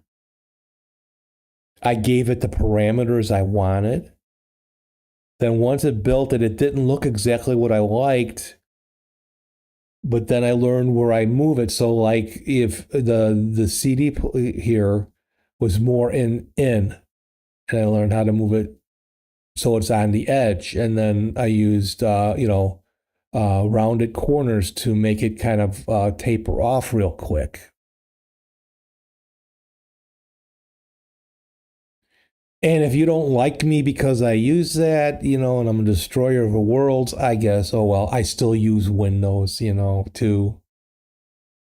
I gave it the parameters I wanted. Then once it built it, it didn't look exactly what I liked. But then I learned where I move it. So like if the CD here was more in, and I learned how to move it so it's on the edge. And then I used, rounded corners to make it kind of taper off real quick. And if you don't like me because I use that, and I'm a destroyer of worlds, I guess, oh, well, I still use Windows, too.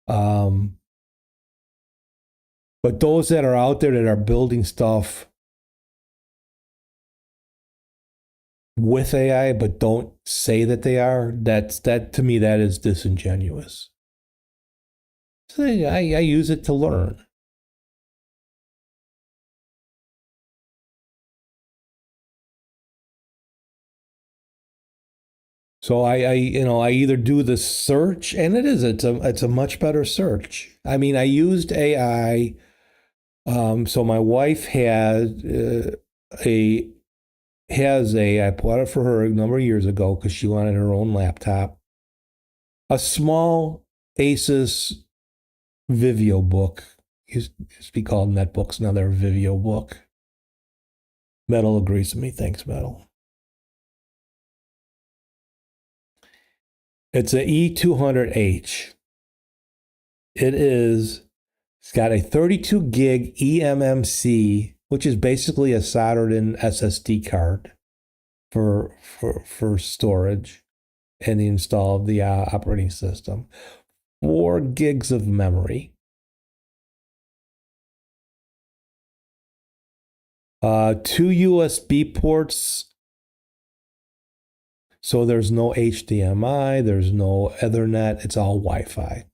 But those that are out there that are building stuff with AI, but don't say that they are, that to me, that is disingenuous. So I use it to learn. So I either do the search, and it's a much better search. I mean, I used AI. So my wife I bought it for her a number of years ago because she wanted her own laptop. A small Asus Vivio book. Used to be called netbooks, now they're Vivio book. Metal agrees with me. Thanks, Metal. It's a E200H. It's got a 32 gig eMMC, which is basically a soldered in SSD card for storage and the install of the operating system. 4 gigs of memory. 2 USB ports. So there's no HDMI, there's no Ethernet, it's all Wi-Fi.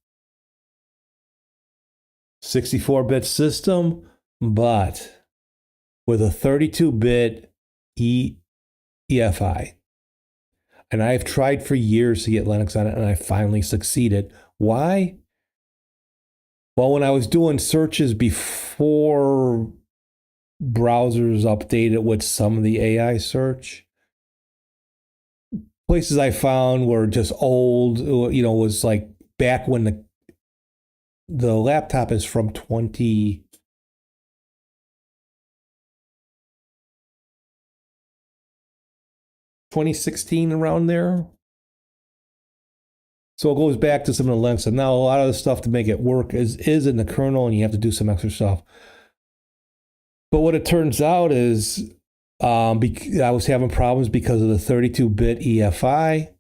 64-bit system, but with a 32-bit EFI. And I've tried for years to get Linux on it, and I finally succeeded. Why? Well, when I was doing searches before browsers updated with some of the AI search. Places I found were just old, was like back when the laptop is from 2016, around there. So it goes back to some of the links. And now a lot of the stuff to make it work is in the kernel, and you have to do some extra stuff. But what it turns out is I was having problems because of the 32-bit EFI,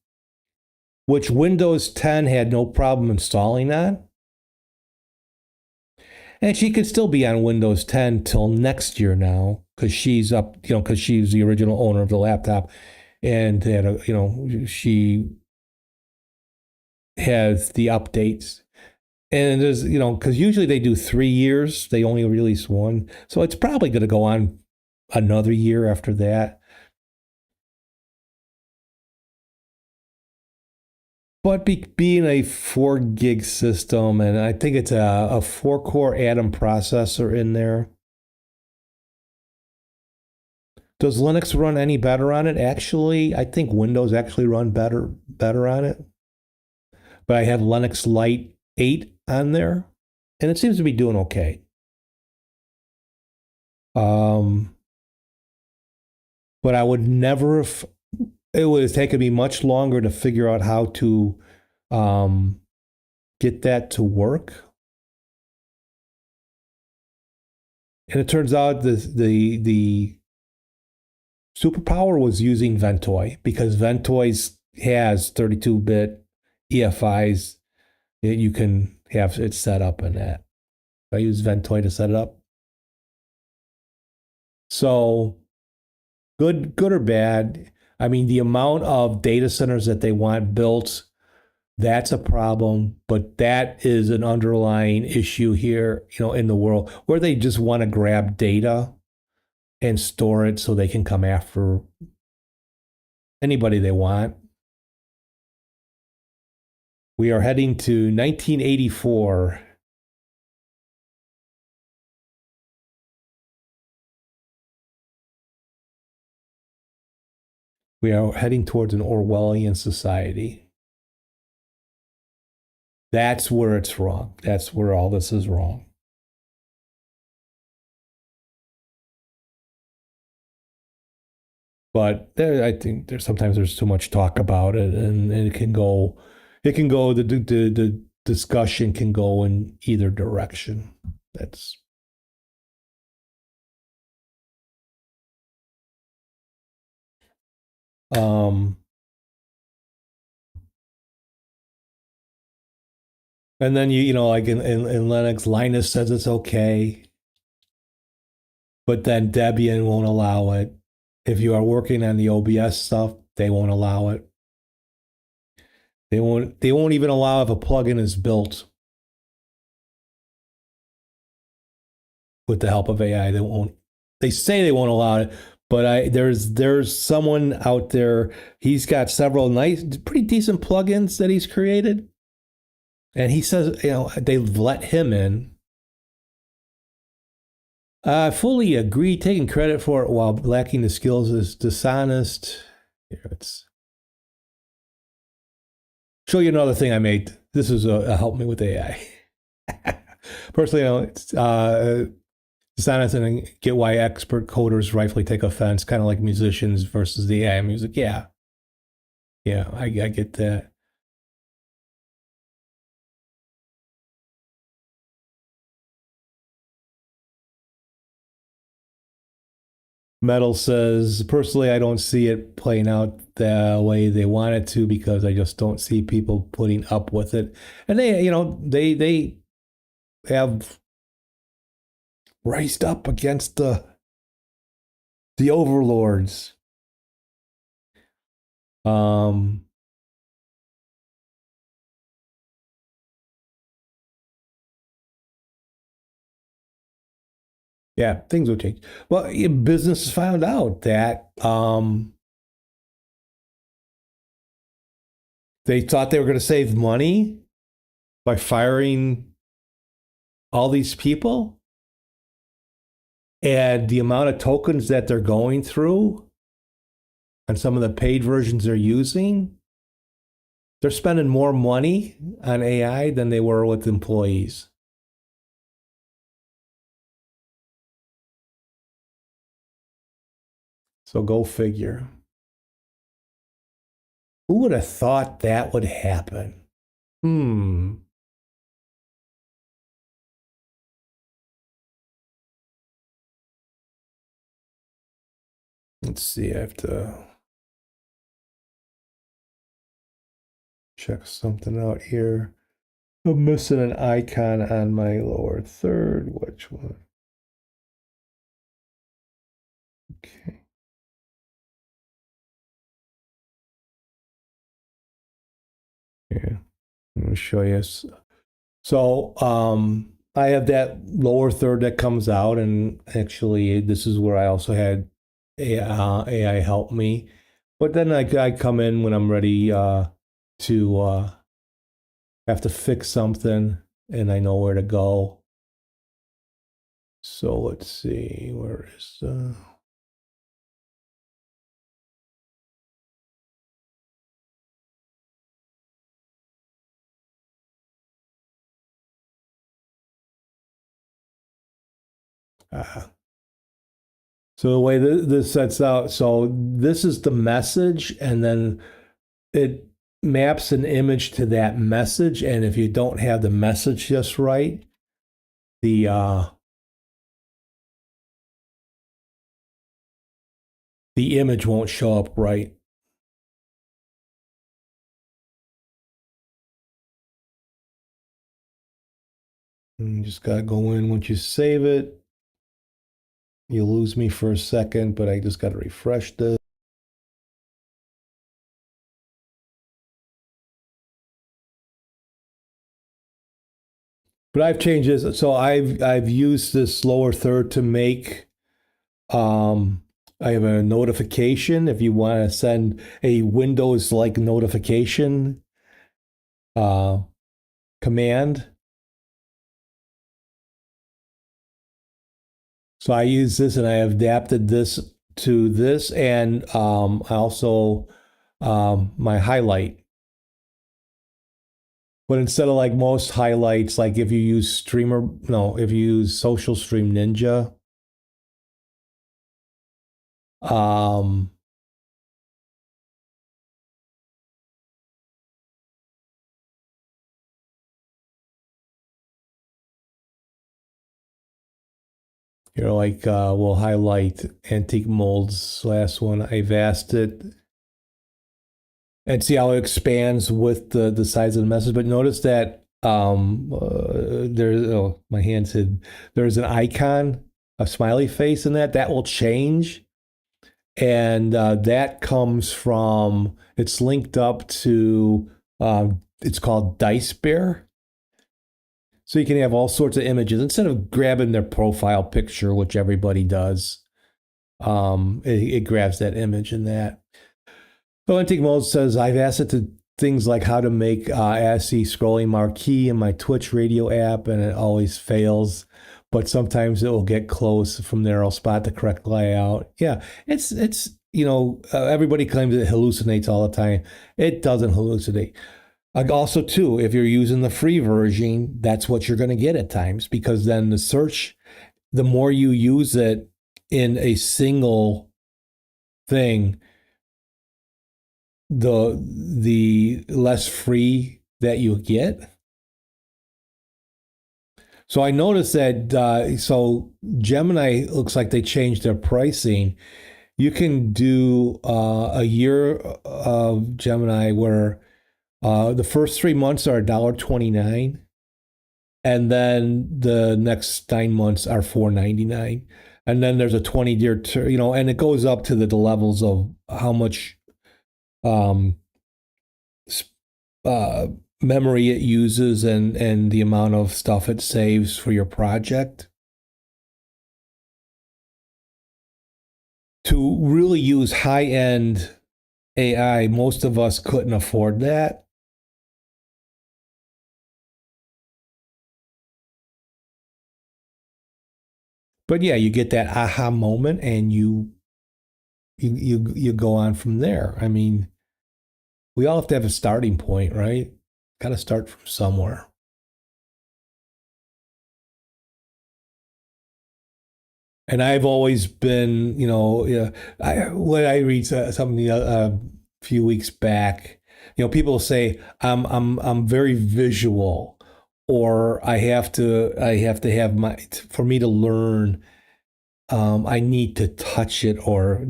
which Windows 10 had no problem installing that. And she could still be on Windows 10 till next year now, because she's up, because she's the original owner of the laptop, and she has the updates. And there's, because usually they do 3 years, they only release one. So it's probably going to go on another year after that. But being a 4 gig system, and I think it's a 4-core Atom processor in there. Does Linux run any better on it? Actually, I think Windows actually run better on it. But I have Linux Lite 8 on there, and it seems to be doing okay. But I would never have, it would have taken me much longer to figure out how to get that to work. And it turns out the superpower was using Ventoy, because Ventoy has 32-bit EFIs. You can have it set up in that. I use Ventoy to set it up. So good or bad. I mean, the amount of data centers that they want built, that's a problem, but that is an underlying issue here, in the world, where they just want to grab data and store it so they can come after anybody they want. We are heading to 1984. We are heading towards an Orwellian society. That's where it's wrong. That's where all this is wrong. But I think sometimes there's too much talk about it, and it can go. The discussion can go in either direction. That's. And then like in Linux, Linus says it's okay, but then Debian won't allow it. If you are working on the OBS stuff, they won't allow it. They won't even allow if a plugin is built with the help of AI. They won't. They say they won't allow it, but there's someone out there. He's got several nice, pretty decent plugins that he's created, and he says they've let him in. I fully agree. Taking credit for it while lacking the skills is dishonest. Here, let's show you another thing I made. This is a help me with AI. Personally, it's dishonest, and get why expert coders rightfully take offense, kind of like musicians versus the AI music. Yeah, I get that. Metal says, personally, I don't see it playing out the way they want it to, because I just don't see people putting up with it. And they have raised up against the overlords. Yeah, things will change. Well, businesses found out that they thought they were going to save money by firing all these people. And the amount of tokens that they're going through and some of the paid versions they're using, they're spending more money on AI than they were with employees. So go figure. Who would have thought that would happen? Let's see, I have to check something out here. I'm missing an icon on my lower third. Which one? Okay. Yeah, I'm gonna show you. So I have that lower third that comes out, and actually this is where I also had AI help me. But then I come in when I'm ready to have to fix something, and I know where to go. So let's see, where is so the way this sets out, so this is the message, and then it maps an image to that message. And if you don't have the message just right, the image won't show up right. And you just gotta go in once you save it. You lose me for a second, but I just gotta refresh this. But I've changed this. So I've used this lower third to make I have a notification if you want to send a Windows like notification command. So I use this, and I have adapted this to this, and also my highlight. But instead of like most highlights, like if you use if you use Social Stream Ninja, like we'll highlight antique molds. Last one, I've asked it, and see how it expands with the size of the message. But notice that there's my hand said there's an icon, a smiley face in that will change, and that comes from it's linked up to it's called Dice Bear. So you can have all sorts of images instead of grabbing their profile picture, which everybody does. It grabs that image in that. So Antique Mode says I've asked it to things like how to make ASCII scrolling marquee in my Twitch radio app, and it always fails. But sometimes it will get close. From there, I'll spot the correct layout. Yeah, it's everybody claims it hallucinates all the time. It doesn't hallucinate. Also, too, if you're using the free version, that's what you're going to get at times, because then the search, the more you use it in a single thing, the less free that you get. So I noticed that, so Gemini looks like they changed their pricing. You can do a year of Gemini where the first 3 months are $1.29, and then the next 9 months are $4.99. And then there's a 20-year, and it goes up to the levels of how much memory it uses and the amount of stuff it saves for your project. To really use high-end AI, most of us couldn't afford that. But yeah, you get that aha moment, and you go on from there. I mean, we all have to have a starting point, right? Got to start from somewhere. And I've always been, when I read something a few weeks back, people say I'm very visual, or I have to have for me to learn, I need to touch it, or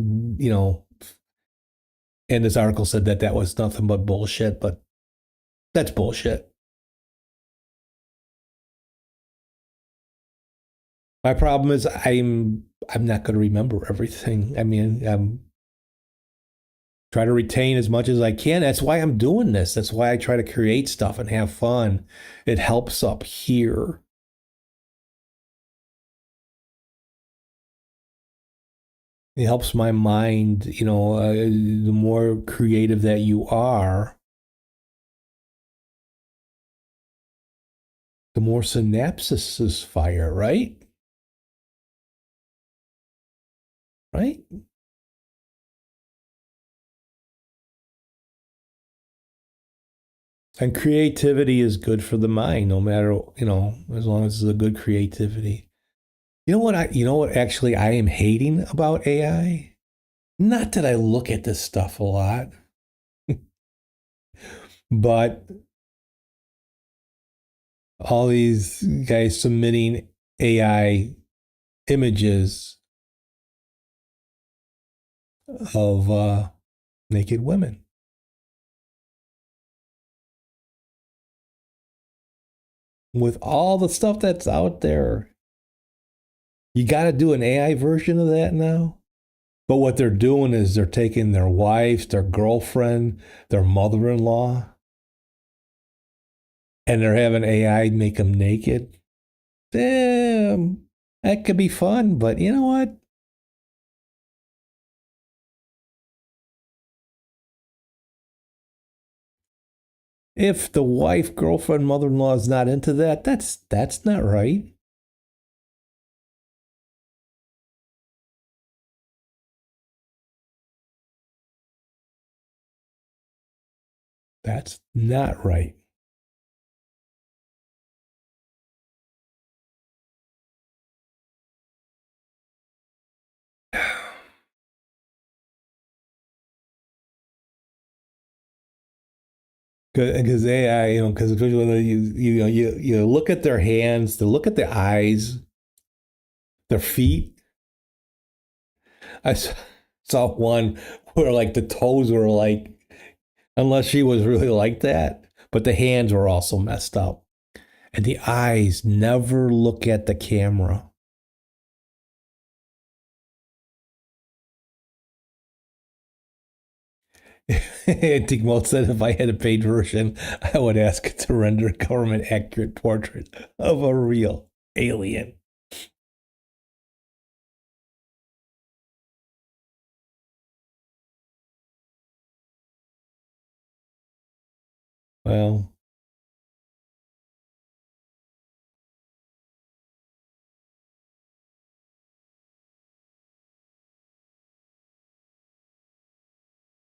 and this article said that was nothing but bullshit, but that's bullshit. My problem is I'm not going to remember everything. I mean, I'm try to retain as much as I can. That's why I'm doing this. That's why I try to create stuff and have fun. It helps up here. It helps my mind, the more creative that you are, the more synapses fire, right? Right? And creativity is good for the mind, no matter, as long as it's a good creativity. You know what actually I am hating about AI? Not that I look at this stuff a lot, but all these guys submitting AI images of naked women. With all the stuff that's out there, you got to do an AI version of that now. But what they're doing is they're taking their wives, their girlfriend, their mother-in-law, and they're having AI make them naked. Damn, that could be fun, but you know what? If the wife, girlfriend, mother-in-law is not into that, that's not right. That's not right. Because AI, because visually you look at their hands, to look at their eyes, their feet. I saw one where like the toes were like, unless she was really like that, but the hands were also messed up, and the eyes never look at the camera. I think Mo said if I had a paid version, I would ask it to render a government accurate portrait of a real alien. Well,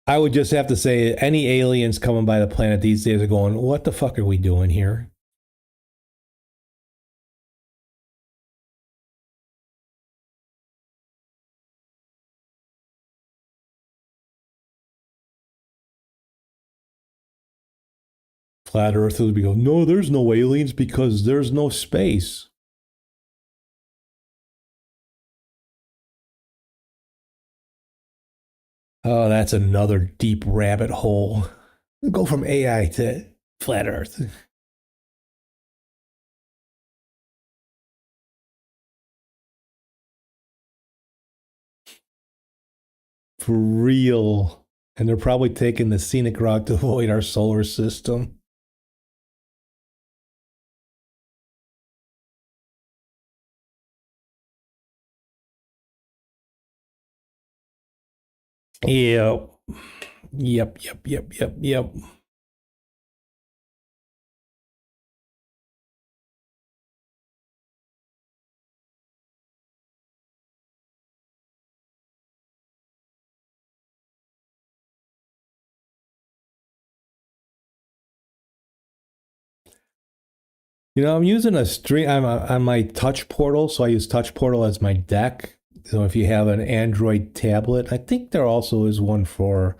I would just have to say any aliens coming by the planet these days are going, what the fuck are we doing here? Flat earthers would be going, no, there's no aliens because there's no space. Oh, that's another deep rabbit hole. Go from AI to flat earth. For real. And they're probably taking the scenic route to avoid our solar system. Yep. Yep. I'm using a stream. I'm on my Touch Portal, so I use Touch Portal as my deck. So if you have an Android tablet, I think there also is one for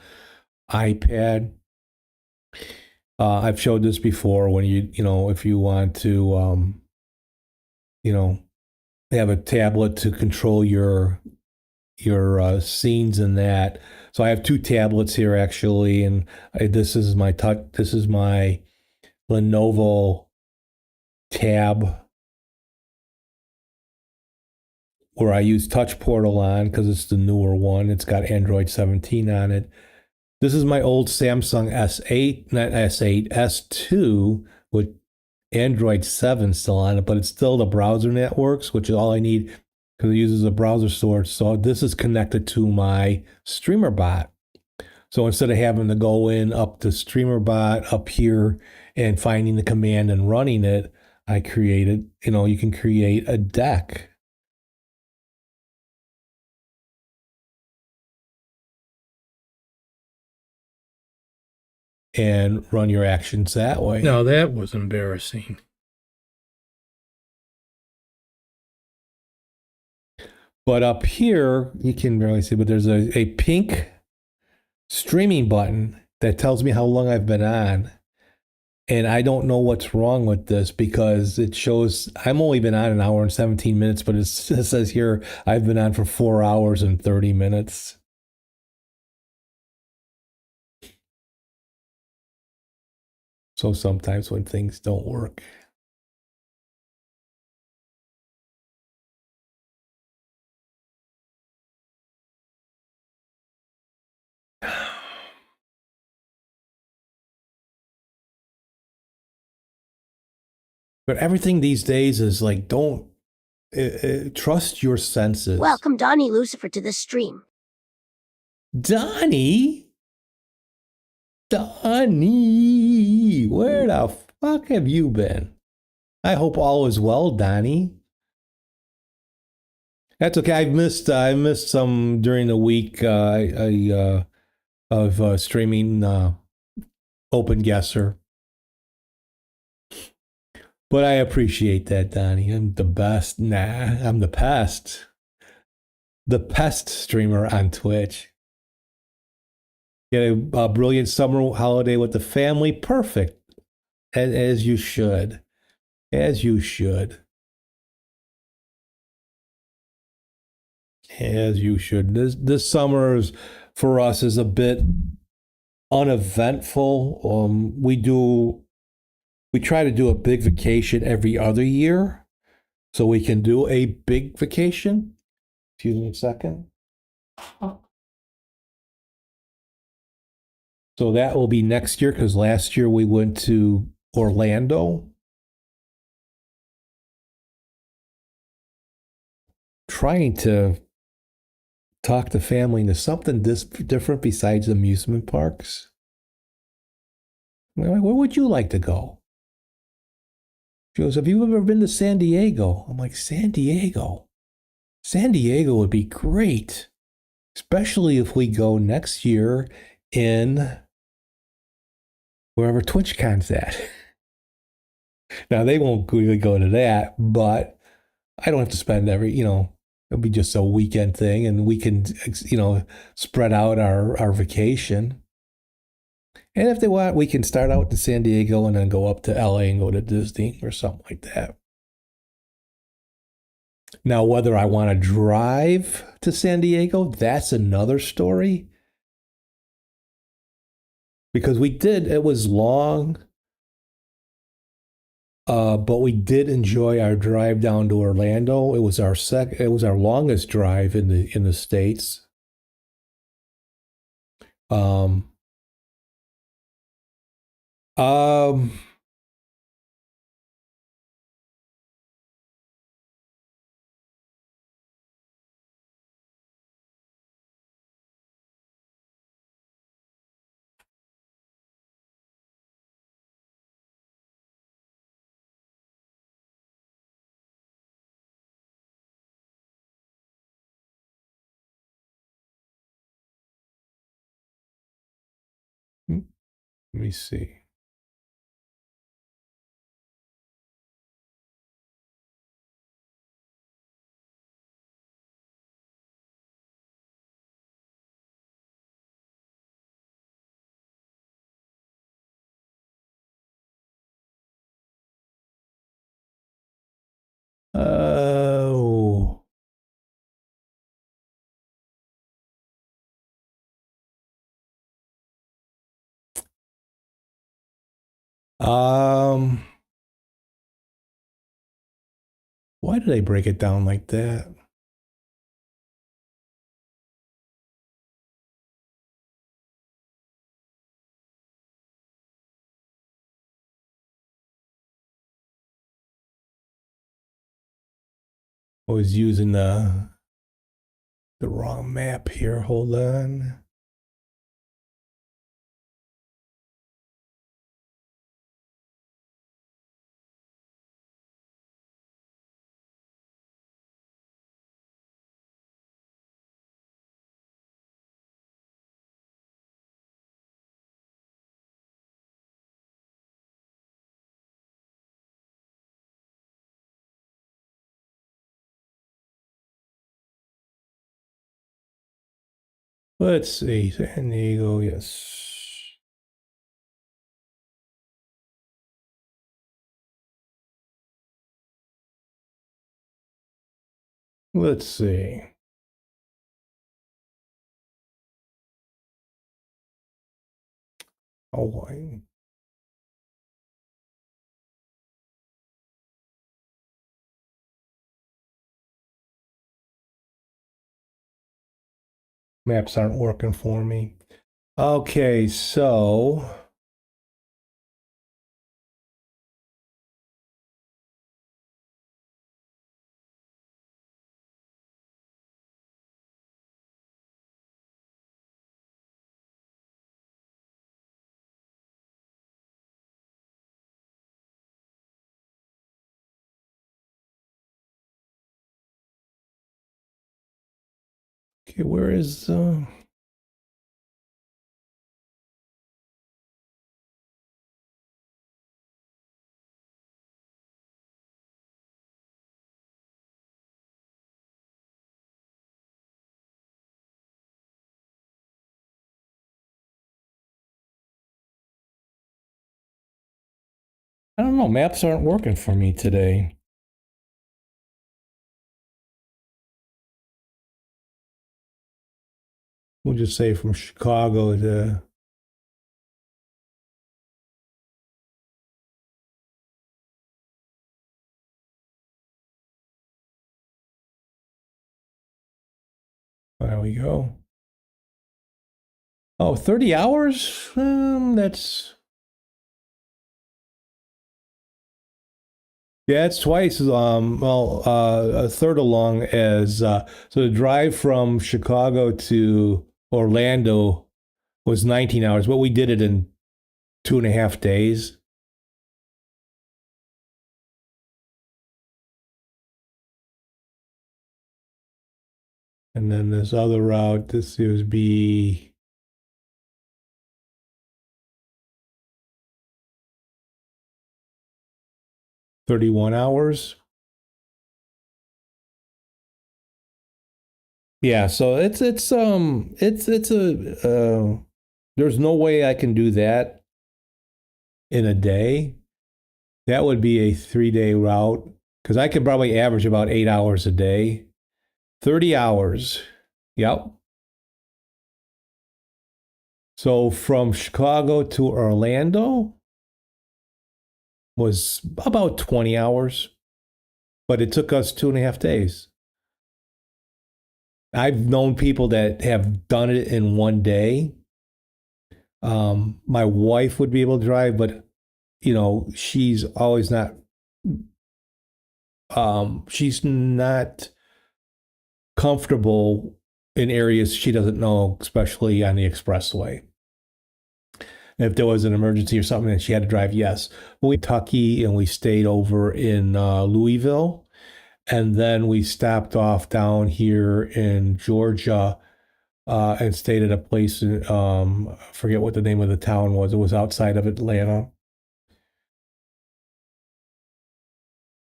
iPad. I've showed this before when if you want to, you know, have a tablet to control your scenes and that. So I have two tablets here actually, and this is my touch. This is my Lenovo Tab where I use Touch Portal on because it's the newer one. It's got Android 17 on it. This is my old Samsung S8, not S8, S2 with Android 7 still on it, but it's still the browser networks, which is all I need because it uses a browser storage. So this is connected to my streamer bot. So instead of having to go in up to streamer bot up here and finding the command and running it, I created, you can create a deck. And run your actions that way.
Now that was embarrassing.
But up here, you can barely see, but there's a pink streaming button that tells me how long I've been on. And I don't know what's wrong with this because it shows I'm only been on an hour and 17 minutes, but it says here I've been on for 4 hours and 30 minutes. So sometimes when things don't work. But everything these days is like, don't trust your senses.
Welcome Donnie Lucifer to the stream.
Donnie? Donnie, where the fuck have you been? I hope all is well, Donnie. That's okay. I missed some during the week of streaming Open Guesser. But I appreciate that, Donnie. I'm the best. Nah, I'm the pest. The pest streamer on Twitch. Get a brilliant summer holiday with the family. Perfect. As you should. As you should. As you should. This summer is, for us is a bit uneventful. We try to do a big vacation every other year, so we can do a big vacation. Excuse me a second. So that will be next year because last year we went to Orlando. Trying to talk the family into something different besides amusement parks. Where would you like to go? She goes, have you ever been to San Diego? I'm like, San Diego? San Diego would be great, especially if we go next year in wherever TwitchCon's at. Now, they won't really go to that, but I don't have to spend it'll be just a weekend thing, and we can, spread out our vacation. And if they want, we can start out to San Diego and then go up to LA and go to Disney or something like that. Now, whether I want to drive to San Diego, that's another story. Because it was long, but we did enjoy our drive down to Orlando. It was our longest drive in the States. Let me see. Oh. Why did I break it down like that? I was using the wrong map here. Hold on. Let's see. San Diego, yes. Let's see. Hawaii. Maps aren't working for me. Okay, so okay, where is I don't know, maps aren't working for me today. We'll just say from Chicago to there we go. Oh, 30 hours? That's yeah, it's twice a third along as so the drive from Chicago to Orlando was 19 hours, but we did it in 2.5 days. And then this other route, this would be 31 hours. Yeah, so it's a there's no way I can do that in a day. That would be a 3-day route because I could probably average about 8 hours a day. 30 hours. Yep. So from Chicago to Orlando was about 20 hours, but it took us 2.5 days. I've known people that have done it in one day. My wife would be able to drive, but she's always not. She's not comfortable in areas she doesn't know, especially on the expressway. If there was an emergency or something and she had to drive, yes. But we Kentucky and we stayed over in Louisville, and then we stopped off down here in Georgia and stayed at a place in I forget what the name of the town was. It was outside of Atlanta.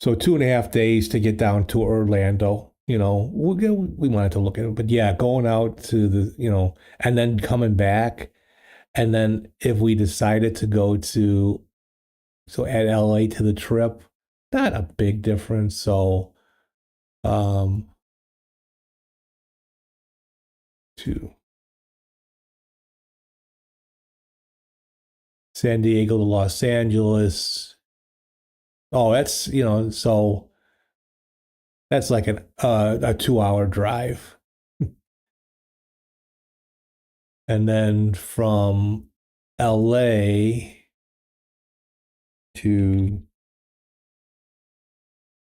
So 2.5 days to get down to Orlando. We wanted to look at it, but yeah, going out to and then coming back, and then if we decided to go to add LA to the trip, not a big difference. So To San Diego to Los Angeles. Oh, that's, so that's like a 2 hour drive. And then from LA to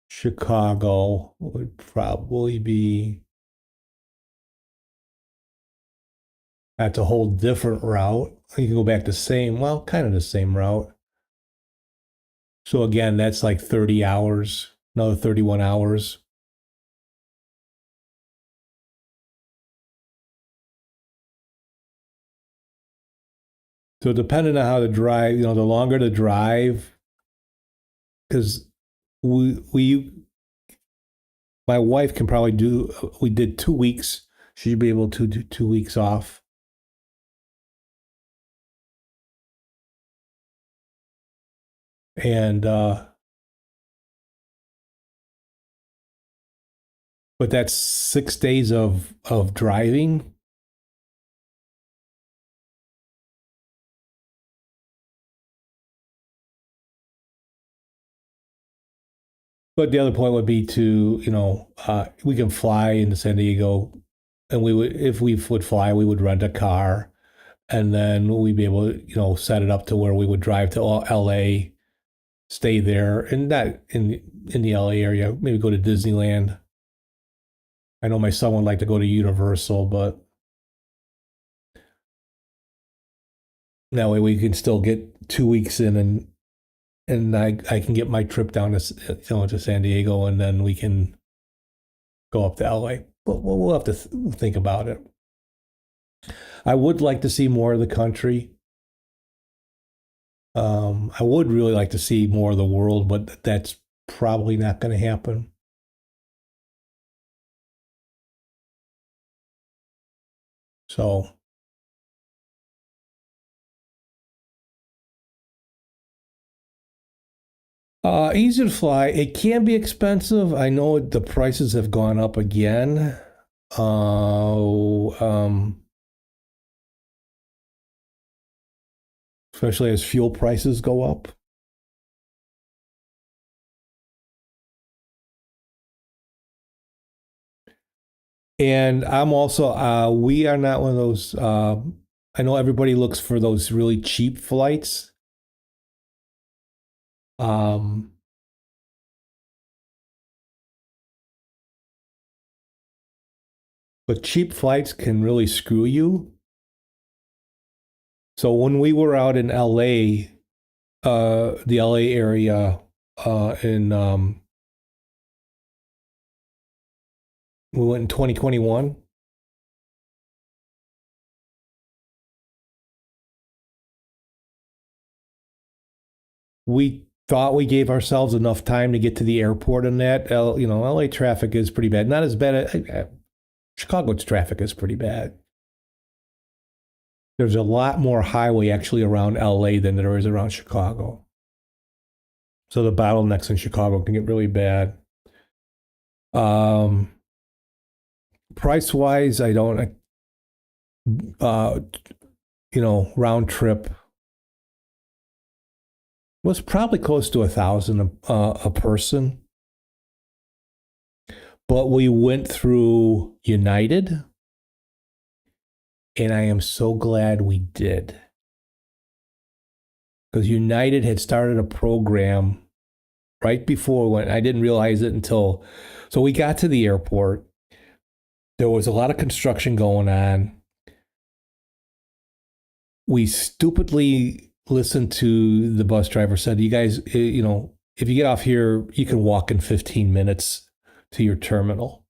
Chicago would probably be, that's a whole different route. You can go back the same, well, kind of the same route. So again, that's like 30 hours, another 31 hours. So depending on how to drive, the longer the drive, because my wife can probably we did 2 weeks. She'd be able to do 2 weeks off. And, but that's 6 days of driving. But the other point would be to, we can fly into San Diego, and if we would fly, we would rent a car, and then we'd be able to, set it up to where we would drive to LA, stay there, and not in the LA area, maybe go to Disneyland. I know my son would like to go to Universal, but that way we can still get 2 weeks in, and I can get my trip down to San Diego, and then we can go up to LA. But we'll have to think about it. I would like to see more of the country. I would really like to see more of the world, but that's probably not going to happen. So, easy to fly. It can be expensive. I know the prices have gone up again. Especially as fuel prices go up. And I'm also, we are not one of those, I know everybody looks for those really cheap flights. But cheap flights can really screw you. So when we were out in LA, the LA area, we went in 2021. We thought we gave ourselves enough time to get to the airport, and that, LA traffic is pretty bad. Not as bad. Chicago's traffic is pretty bad. There's a lot more highway actually around LA than there is around Chicago. So the bottlenecks in Chicago can get really bad. Price wise, I don't, round trip was probably close to 1,000 a person. But we went through United, and I am so glad we did. Because United had started a program right before we went. I didn't realize it until, so we got to the airport. There was a lot of construction going on. We stupidly listened to the bus driver, said, you guys, if you get off here, you can walk in 15 minutes to your terminal.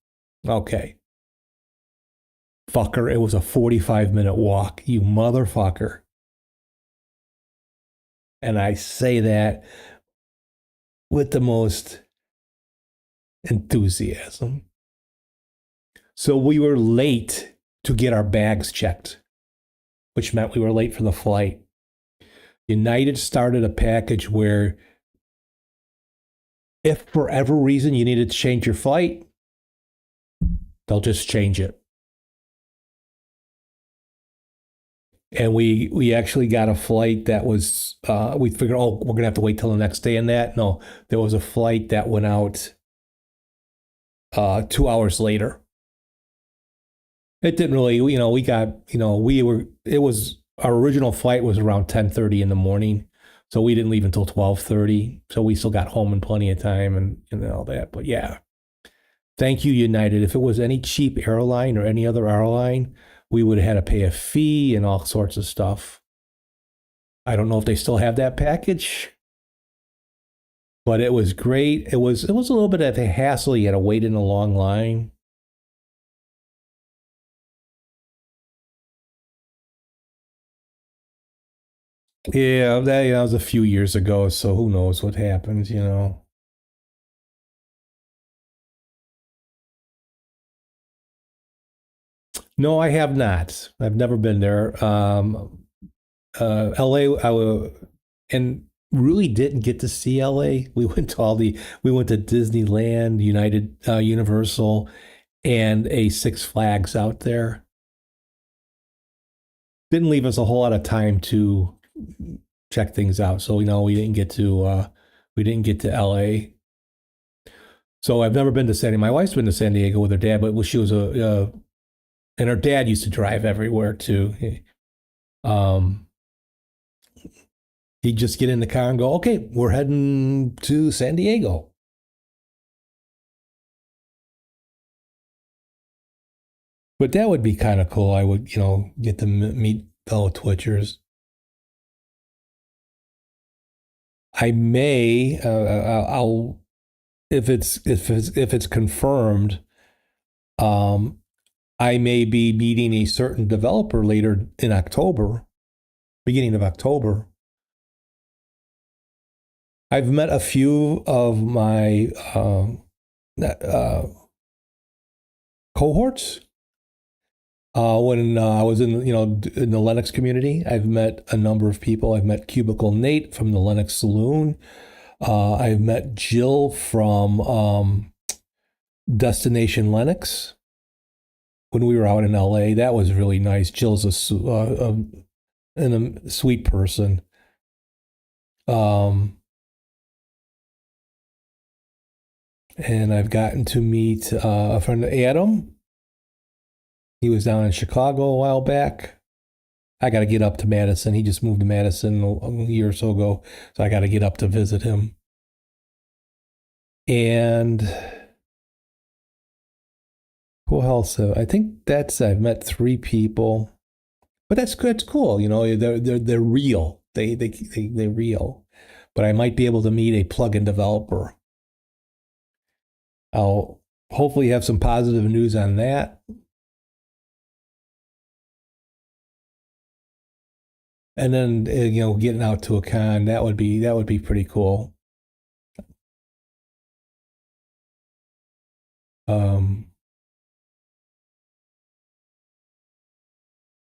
Okay. Fucker, it was a 45-minute walk, you motherfucker. And I say that with the most enthusiasm. So we were late to get our bags checked, which meant we were late for the flight. United started a package where if for every reason you needed to change your flight, They'll just change it. And we actually got a flight that was, we figured, oh, we're going to have to wait till the next day and that. No, there was a flight that went out 2 hours later. It didn't really, we got, it was, our original flight was around 10:30 in the morning. So we didn't leave until 12:30. So we still got home in plenty of time and all that. But yeah, thank you, United. If it was any cheap airline or any other airline, we would have had to pay a fee and all sorts of stuff. I don't know if they still have that package, but it was great. It was a little bit of a hassle. You had to wait in a long line. Yeah, that was a few years ago, so who knows what happens, No, I have not. I've never been there. LA, and really didn't get to see LA. We went to Disneyland, United, Universal, and a Six Flags out there. Didn't leave us a whole lot of time to check things out. So we didn't get to LA. So I've never been to San Diego. My wife's been to San Diego with her dad, but she was and her dad used to drive everywhere too. He'd just get in the car and go, okay, we're heading to San Diego. But that would be kind of cool. I would, get to meet fellow Twitchers. I may, I'll, if it's confirmed, I may be meeting a certain developer later in October, beginning of October. I've met a few of my cohorts. When I was in the Linux community, I've met a number of people. I've met Cubicle Nate from the Linux Saloon. I've met Jill from Destination Linux when we were out in LA. That was really nice. Jill's a sweet person. And I've gotten to meet a friend, Adam. He was down in Chicago a while back. I got to get up to Madison. He just moved to Madison a year or so ago, so I got to get up to visit him. And who else? I think I've met 3 people, but that's good. It's cool. They're real. They're real. But I might be able to meet a plugin developer. I'll hopefully have some positive news on that. And then getting out to a con, that would be pretty cool. I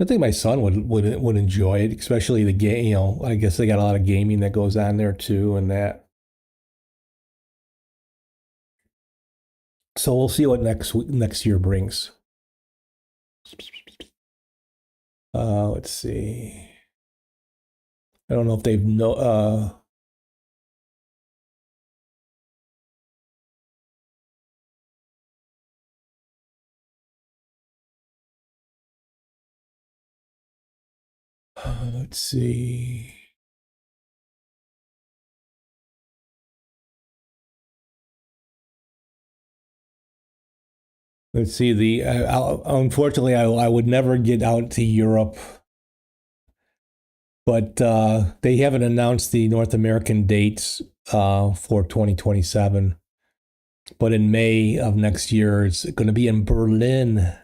think my son would enjoy it, especially the game. I guess they got a lot of gaming that goes on there too, and that. So we'll see what next year brings. Let's see. I don't know if they've let's see. Let's see. Unfortunately, I would never get out to Europe, but they haven't announced the North American dates for 2027. But in May of next year, it's going to be in Berlin.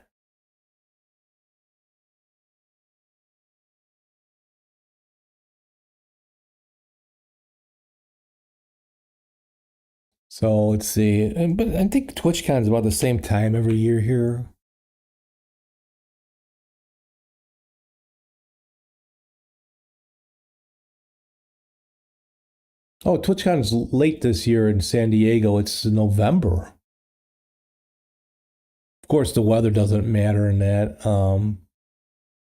So let's see. But I think TwitchCon is about the same time every year here. Oh, TwitchCon is late this year in San Diego. It's November. Of course, the weather doesn't matter in that.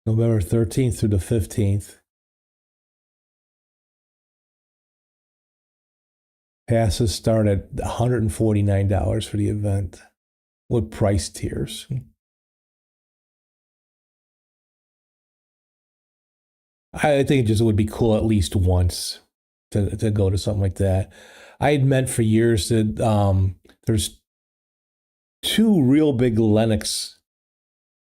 November 13th through the 15th. Passes start at $149 for the event with price tiers. I think it just would be cool at least once to go to something like that. I had meant for years that there's two real big Linux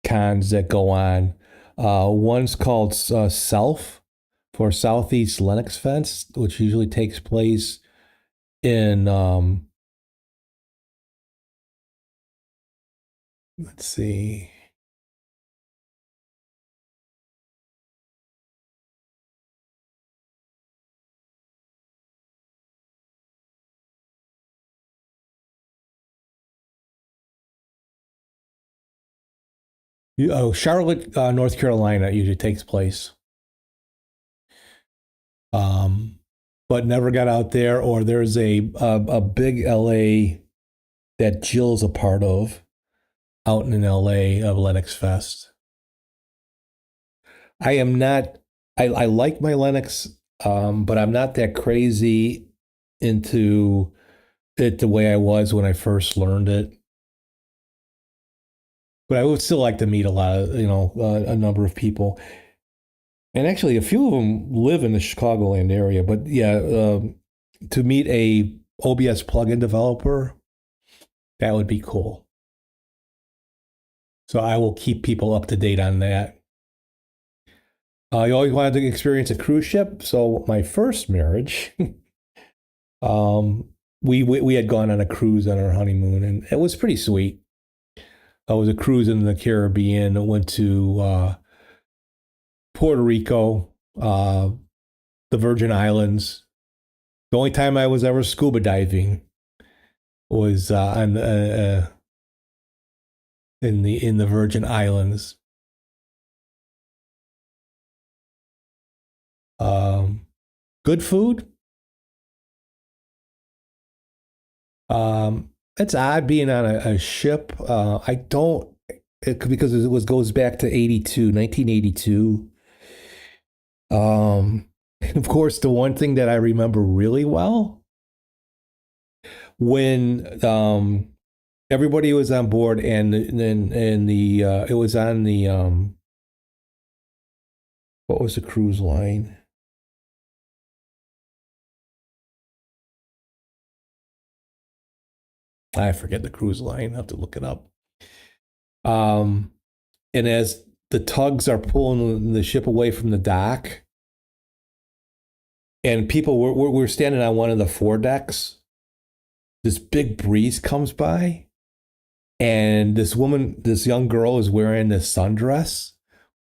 cons that go on. One's called Self for Southeast Linux Fest, which usually takes place in let's see. Charlotte, North Carolina usually takes place. But never got out there. Or there's a big LA that Jill's a part of out in LA of Linux Fest. I am not. I like my Linux, but I'm not that crazy into it the way I was when I first learned it. But I would still like to meet a lot of, a number of people. And actually, a few of them live in the Chicagoland area. But yeah, to meet a OBS plugin developer, that would be cool. So I will keep people up to date on that. You always wanted to experience a cruise ship. So my first marriage, we had gone on a cruise on our honeymoon, and it was pretty sweet. I was a cruise in the Caribbean. I went to Puerto Rico, the Virgin Islands. The only time I was ever scuba diving was in the Virgin Islands. Good food. It's odd being on a ship. I don't because it goes back to 1982. And of course, the one thing that I remember really well when everybody was on board, and it was on the what was the cruise line? I forget the cruise line. I have to look it up. And as the tugs are pulling the ship away from the dock, and people we're standing on one of the foredecks, this big breeze comes by, and this young girl is wearing this sundress,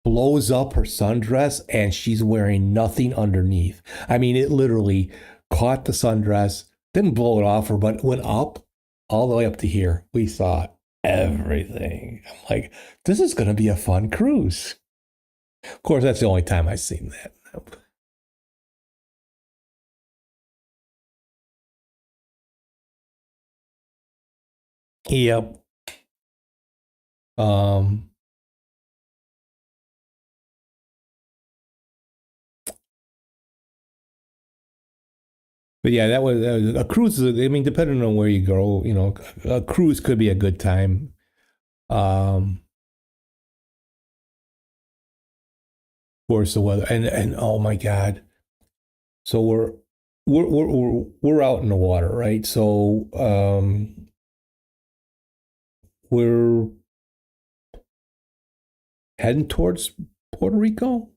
blows up her sundress, and she's wearing nothing underneath. I mean, it literally caught the sundress, didn't blow it off her, but went up all the way up to here. We saw everything. I'm like, this is going to be a fun cruise. Of course, that's the only time I've seen that. Yep. But yeah, that was a cruise. I mean, depending on where you go, a cruise could be a good time. Of course, the weather and oh my God, so we're out in the water, right? So we're heading towards Puerto Rico,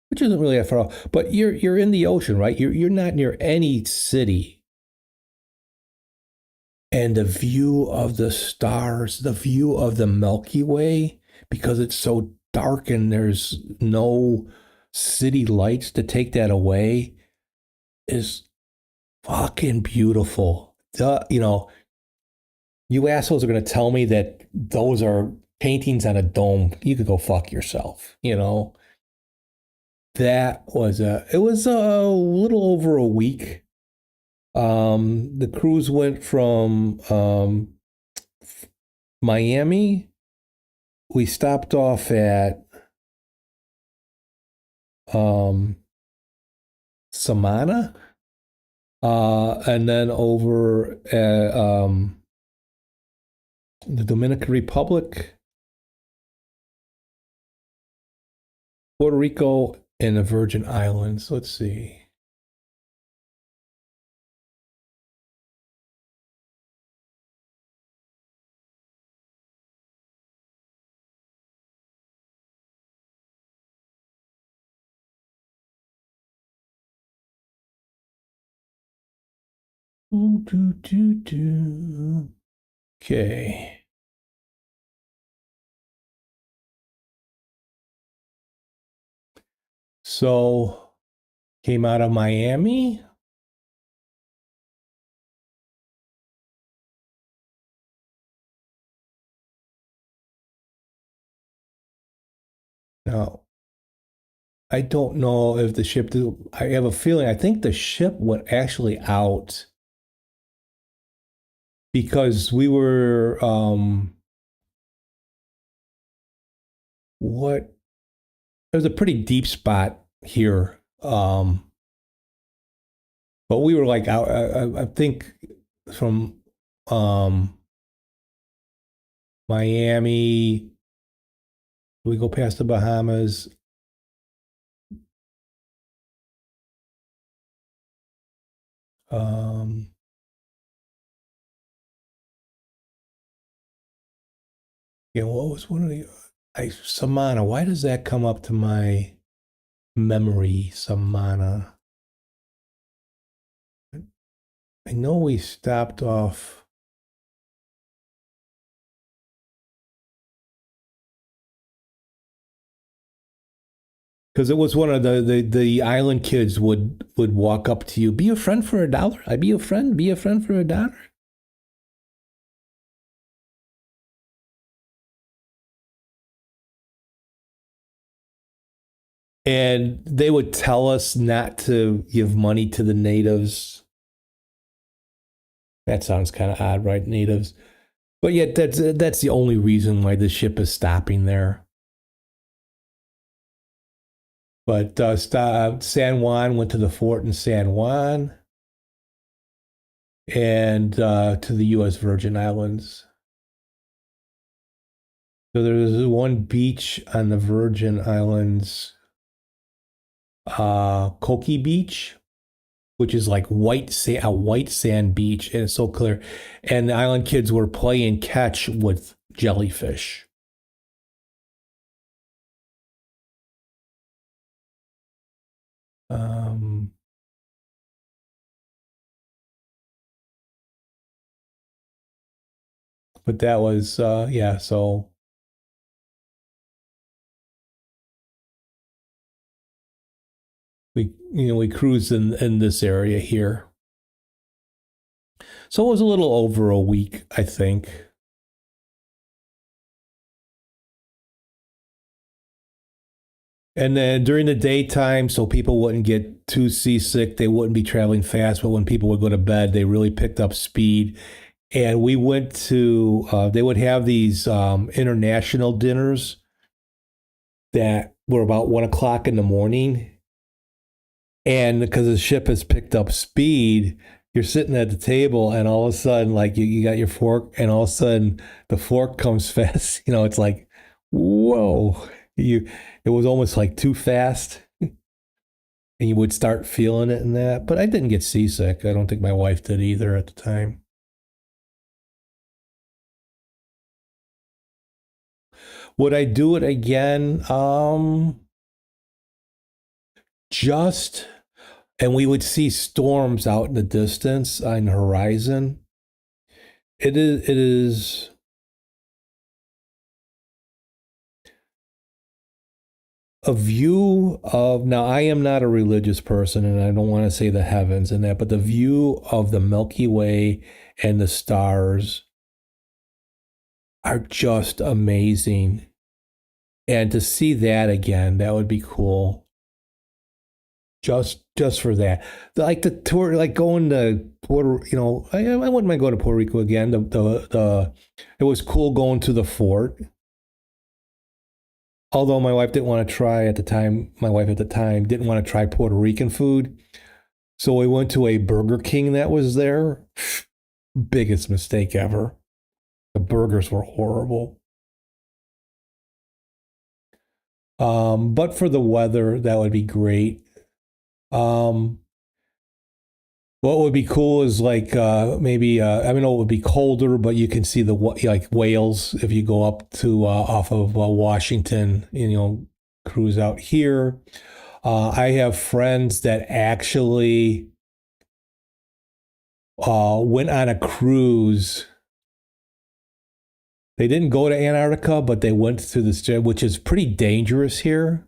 which isn't really that far off. But you're in the ocean, right? You're not near any city. And the view of the stars, the view of the Milky Way, because it's so dark and there's no city lights to take that away, is fucking beautiful. You assholes are going to tell me that those are paintings on a dome. You could go fuck yourself, That was it was a little over a week. The cruise went from Miami, we stopped off at Samana, and then over at the Dominican Republic, Puerto Rico, and the Virgin Islands. Let's see. Okay. So came out of Miami. Now, I don't know if the ship, I have a feeling, I think the ship went actually out because we were, there's a pretty deep spot here. But we were like out, I think from Miami, we go past the Bahamas. Yeah, what was one of the Samana? Why does that come up to my memory? Samana. I know we stopped off. Because it was one of the island kids would walk up to you, be a friend for $1. I be a friend for $1. And they would tell us not to give money to the natives. That sounds kind of odd, right? Natives. But yet that's the only reason why the ship is stopping there. But San Juan, went to the fort in San Juan and to the U.S. Virgin Islands. So there's one beach on the Virgin Islands, Koki Beach, which is like a white sand beach, and it's so clear. And the island kids were playing catch with jellyfish. But that was yeah. So we cruised in this area here. So it was a little over a week, I think. And then during the daytime, so people wouldn't get too seasick, they wouldn't be traveling fast, but when people would go to bed, they really picked up speed. And we went to, they would have these international dinners that were about 1 o'clock in the morning. And because the ship has picked up speed, you're sitting at the table and all of a sudden, like you got your fork and all of a sudden the fork comes fast. It's like, whoa. It was almost like too fast, and you would start feeling it in that. But I didn't get seasick. I don't think my wife did either at the time. Would I do it again? And we would see storms out in the distance on the horizon. It is a view of, now I am not a religious person and I don't want to say the heavens and that, but the view of the Milky Way and the stars are just amazing. And to see that again, that would be cool. Just just for that. Like the tour, like going to Puerto, I wouldn't mind going to Puerto Rico again. It was cool going to the fort. Although my wife didn't want to try at the time, my wife at the time didn't want to try Puerto Rican food. So we went to a Burger King that was there. Biggest mistake ever. The burgers were horrible. But for the weather, that would be great. What would be cool is like maybe I know it would be colder, but you can see the like whales if you go up to off of Washington, cruise out here. I have friends that actually went on a cruise. They didn't go to Antarctica, but they went to this, which is pretty dangerous here.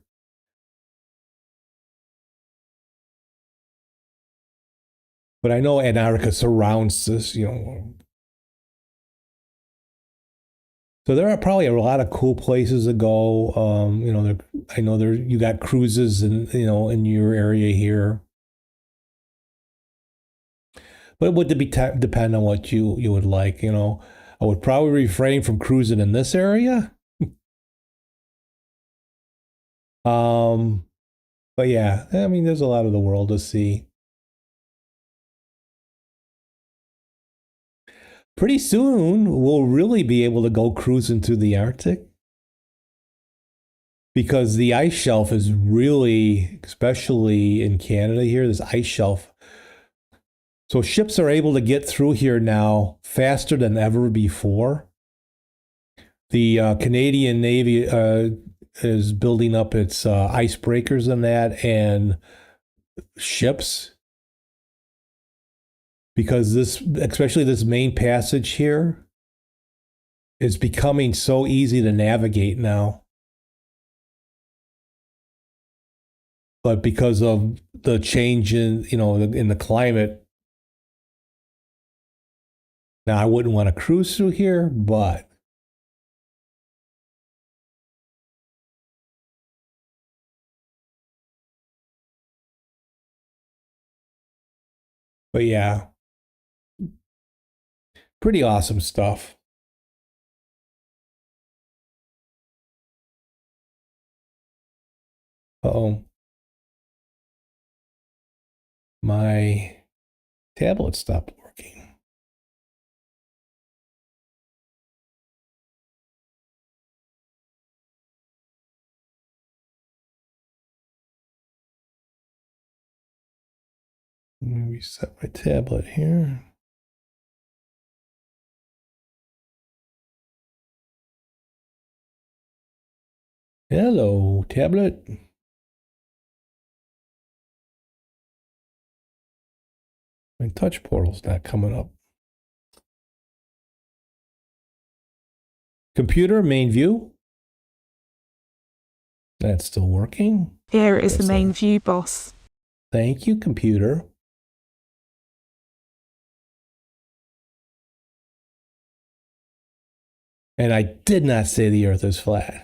But I know Antarctica surrounds this, So there are probably a lot of cool places to go. I know you got cruises in your area here. But it would depend on what you would like, I would probably refrain from cruising in this area. But yeah, I mean, there's a lot of the world to see. Pretty soon, we'll really be able to go cruising through the Arctic because the ice shelf is really, especially in Canada here, this ice shelf. So ships are able to get through here now faster than ever before. The Canadian Navy is building up its icebreakers and that and ships. Because especially this main passage here, is becoming so easy to navigate now. But because of the change in the climate, now I wouldn't want to cruise through here, but yeah. Pretty awesome stuff. Uh-oh. My tablet stopped working. Let me reset my tablet here. Hello, tablet. My touch portal's not coming up. Computer, main view. That's still working.
Here is the main view, boss.
Thank you, computer. And I did not say the earth is flat.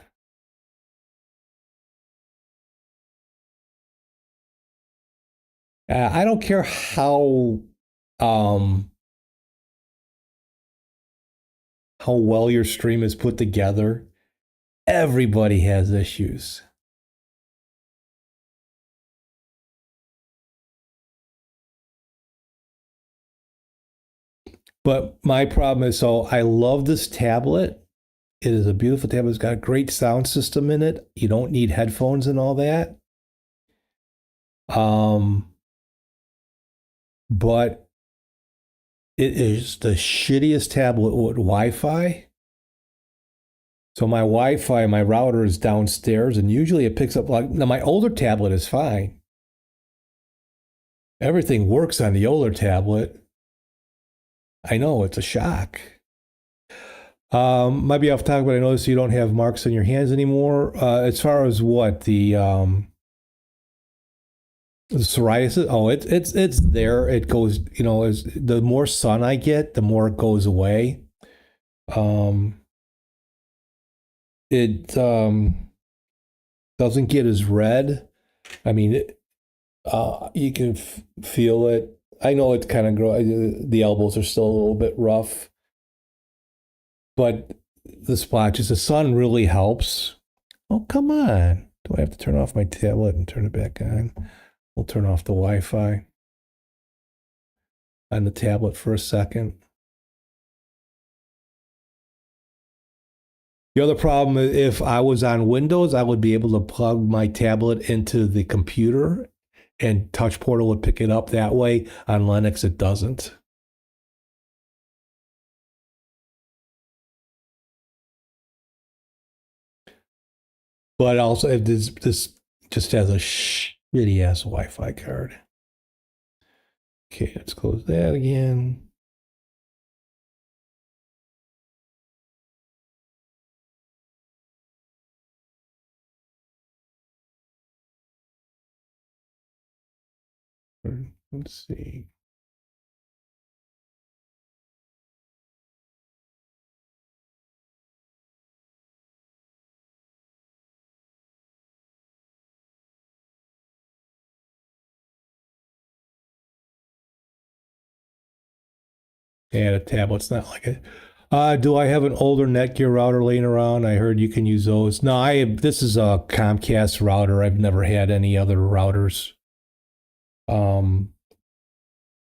I don't care how well your stream is put together. Everybody has issues. But my problem is, so I love this tablet. It is a beautiful tablet. It's got a great sound system in it. You don't need headphones and all that. But it is the shittiest tablet with Wi-Fi. So my Wi-Fi, my router is downstairs, and usually it picks up now my older tablet is fine. Everything works on the older tablet. I know, it's a shock. Might be off topic, but I noticed you don't have marks on your hands anymore. As far as what the psoriasis, it's there. It goes, as the more sun I get, the more it goes away. It doesn't get as red. I mean, You can feel it. I know it's kind of the elbows are still a little bit rough, but the splotches, the sun really helps. Oh, come on. Do I have to turn off my tablet and turn it back on? We'll turn off the Wi-Fi on the tablet for a second. The other problem, if I was on Windows, I would be able to plug my tablet into the computer and Touch Portal would pick it up that way. On Linux, it doesn't. But also, if this just has a shitty ass Wi-Fi card. Okay, let's close that again. Let's see. Yeah, the tablet's not like it. Do I have an older Netgear router laying around? I heard you can use those. No, this is a Comcast router. I've never had any other routers.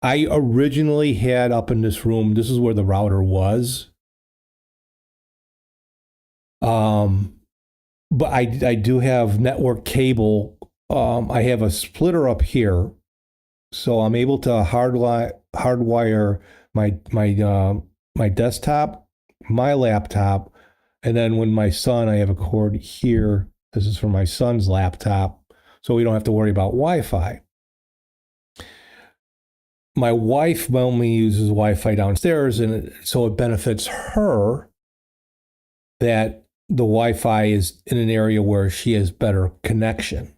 I originally had up in this room, this is where the router was. But I do have network cable. I have a splitter up here, so I'm able to hardwire my desktop, my laptop, and then when my son, I have a cord here. This is for my son's laptop, so we don't have to worry about Wi-Fi. My wife only uses Wi-Fi downstairs, and so it benefits her that the Wi-Fi is in an area where she has better connection.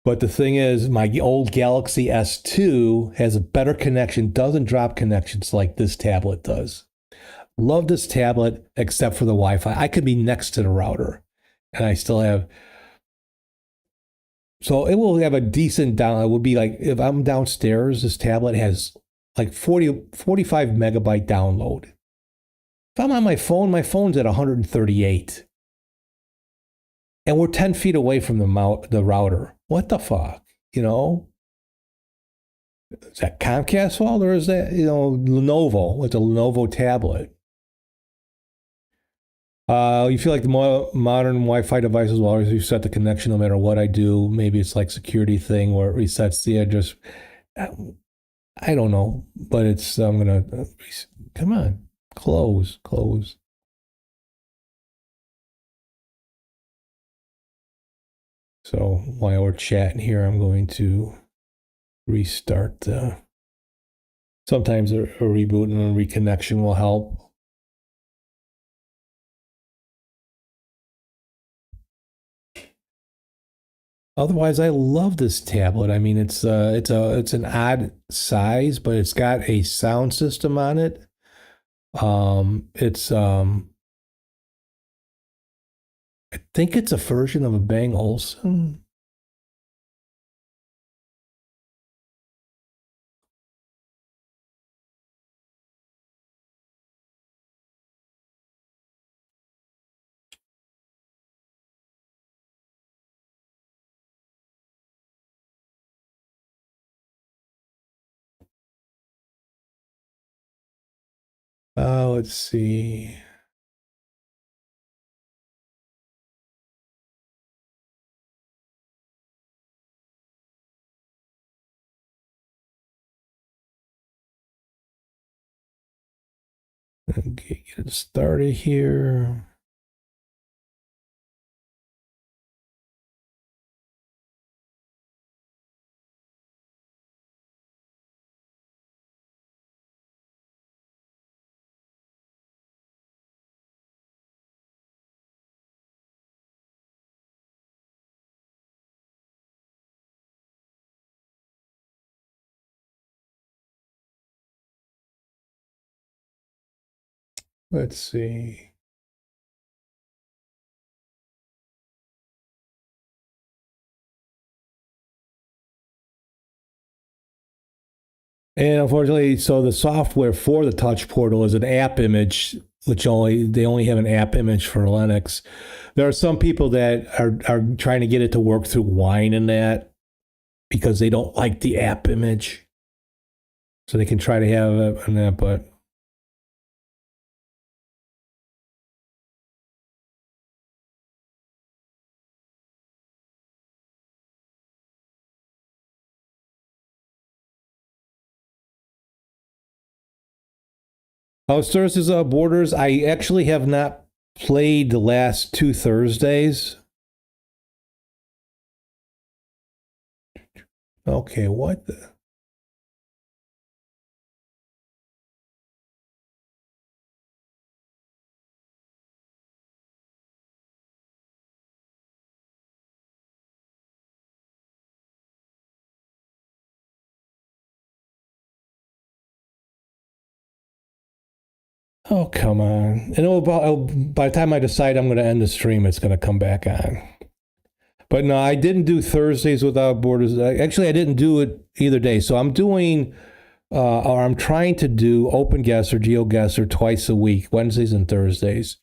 But the thing is, my old Galaxy S2 has a better connection, doesn't drop connections like this tablet does. Love this tablet, except for the Wi-Fi. I could be next to the router, and I still have. So it will have a decent down. It would be like if I'm downstairs, this tablet has like 45 megabyte download. If I'm on my phone's at 138. And we're 10 feet away from the router. What the fuck? You know? Is that Comcast fault or is that, Lenovo? It's a Lenovo tablet. You feel like the more modern Wi-Fi devices will always reset the connection no matter what I do. Maybe it's like security thing where it resets the address. I don't know, but I'm gonna come on, close. So while we're chatting here, I'm going to restart. Sometimes a reboot and a reconnection will help. Otherwise, I love this tablet. I mean, it's an odd size, but it's got a sound system on it. I think it's a version of a Bang Olufsen. Let's see. Okay, get it started here. Let's see. And unfortunately, so the software for the touch portal is an app image, which they only have an app image for Linux. There are some people that are trying to get it to work through Wine and that because they don't like the app image. So they can try to have it on that, but Thursdays Borders, I actually have not played the last 2 Thursdays. Okay, what the? Oh, come on. And by the time I decide I'm going to end the stream, it's going to come back on. But no, I didn't do Thursdays Without Borders. Actually, I didn't do it either day. So I'm doing, or I'm trying to do OpenGuess or GeoGuessr twice a week, Wednesdays and Thursdays.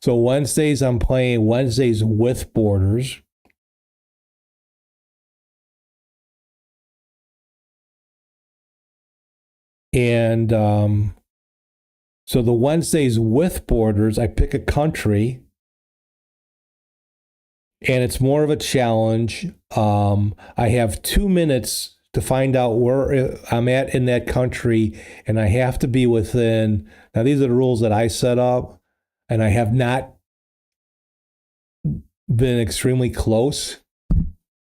So Wednesdays, I'm playing Wednesdays with Borders. And so the Wednesdays with Borders, I pick a country. And it's more of a challenge. I have 2 minutes to find out where I'm at in that country, and I have to be within. Now, these are the rules that I set up, and I have not been extremely close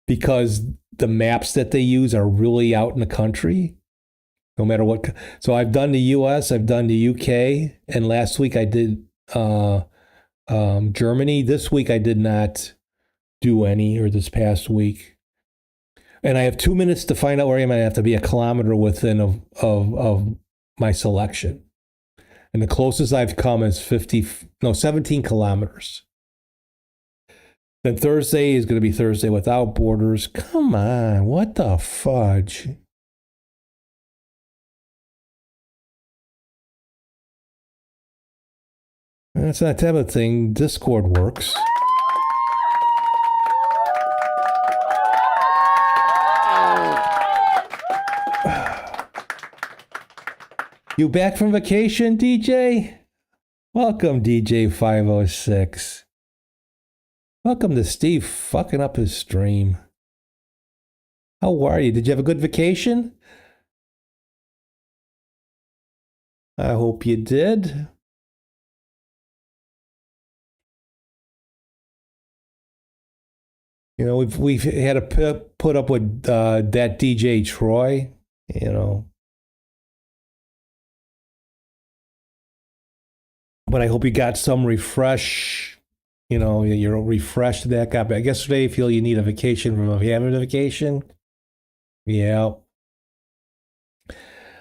because the maps that they use are really out in the country, no matter what. So I've done the US, I've done the UK, and last week I did Germany. This week I did not do any, or this past week. And I have 2 minutes to find out where I am. I have to be a kilometer within of my selection. And the closest I've come is 17 kilometers. Then Thursday is going to be Thursday Without Borders. Come on, what the fudge? That's that type of thing. Discord works. You back from vacation, DJ? Welcome, DJ 506. Welcome to Steve fucking up his stream. How are you? Did you have a good vacation? I hope you did. You know, we've had to put up with that DJ Troy, you know. But I hope you got some refresh. You know, you're refreshed. That got back yesterday. You feel you need a vacation from having a vacation. Yeah.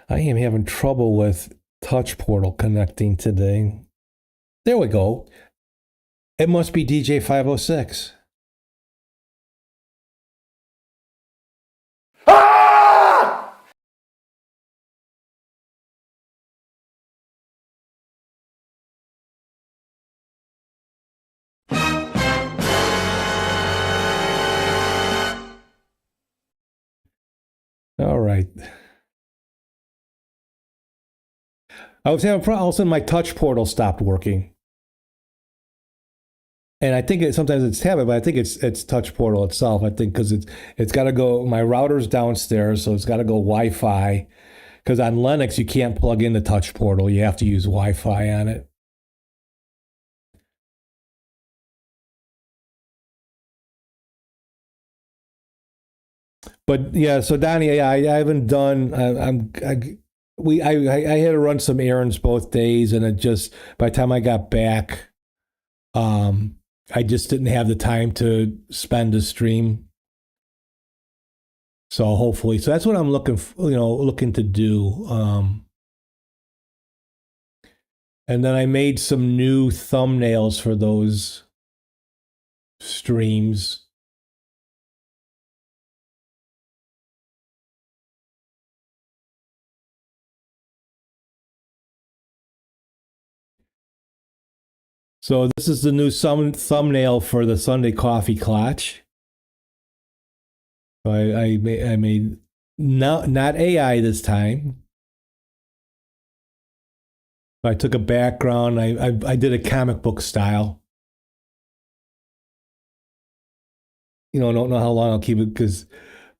I am having trouble with Touch Portal connecting today. There we go. It must be DJ 506. All right. I was having all of a sudden my touch portal stopped working. And I think sometimes it's tablet, but I think it's touch portal itself. I think because it's got to go. My router's downstairs, so it's got to go Wi-Fi. Because on Linux you can't plug in the touch portal; you have to use Wi-Fi on it. But yeah, so Donnie, I haven't done. I had to run some errands both days, and it just by the time I got back, I just didn't have the time to spend a stream. So hopefully, so that's what I'm looking to do. And then I made some new thumbnails for those streams. So this is the new thumbnail for the Sunday Coffee Klatch. So I made not AI this time. I took a background. I did a comic book style. You know, I don't know how long I'll keep it because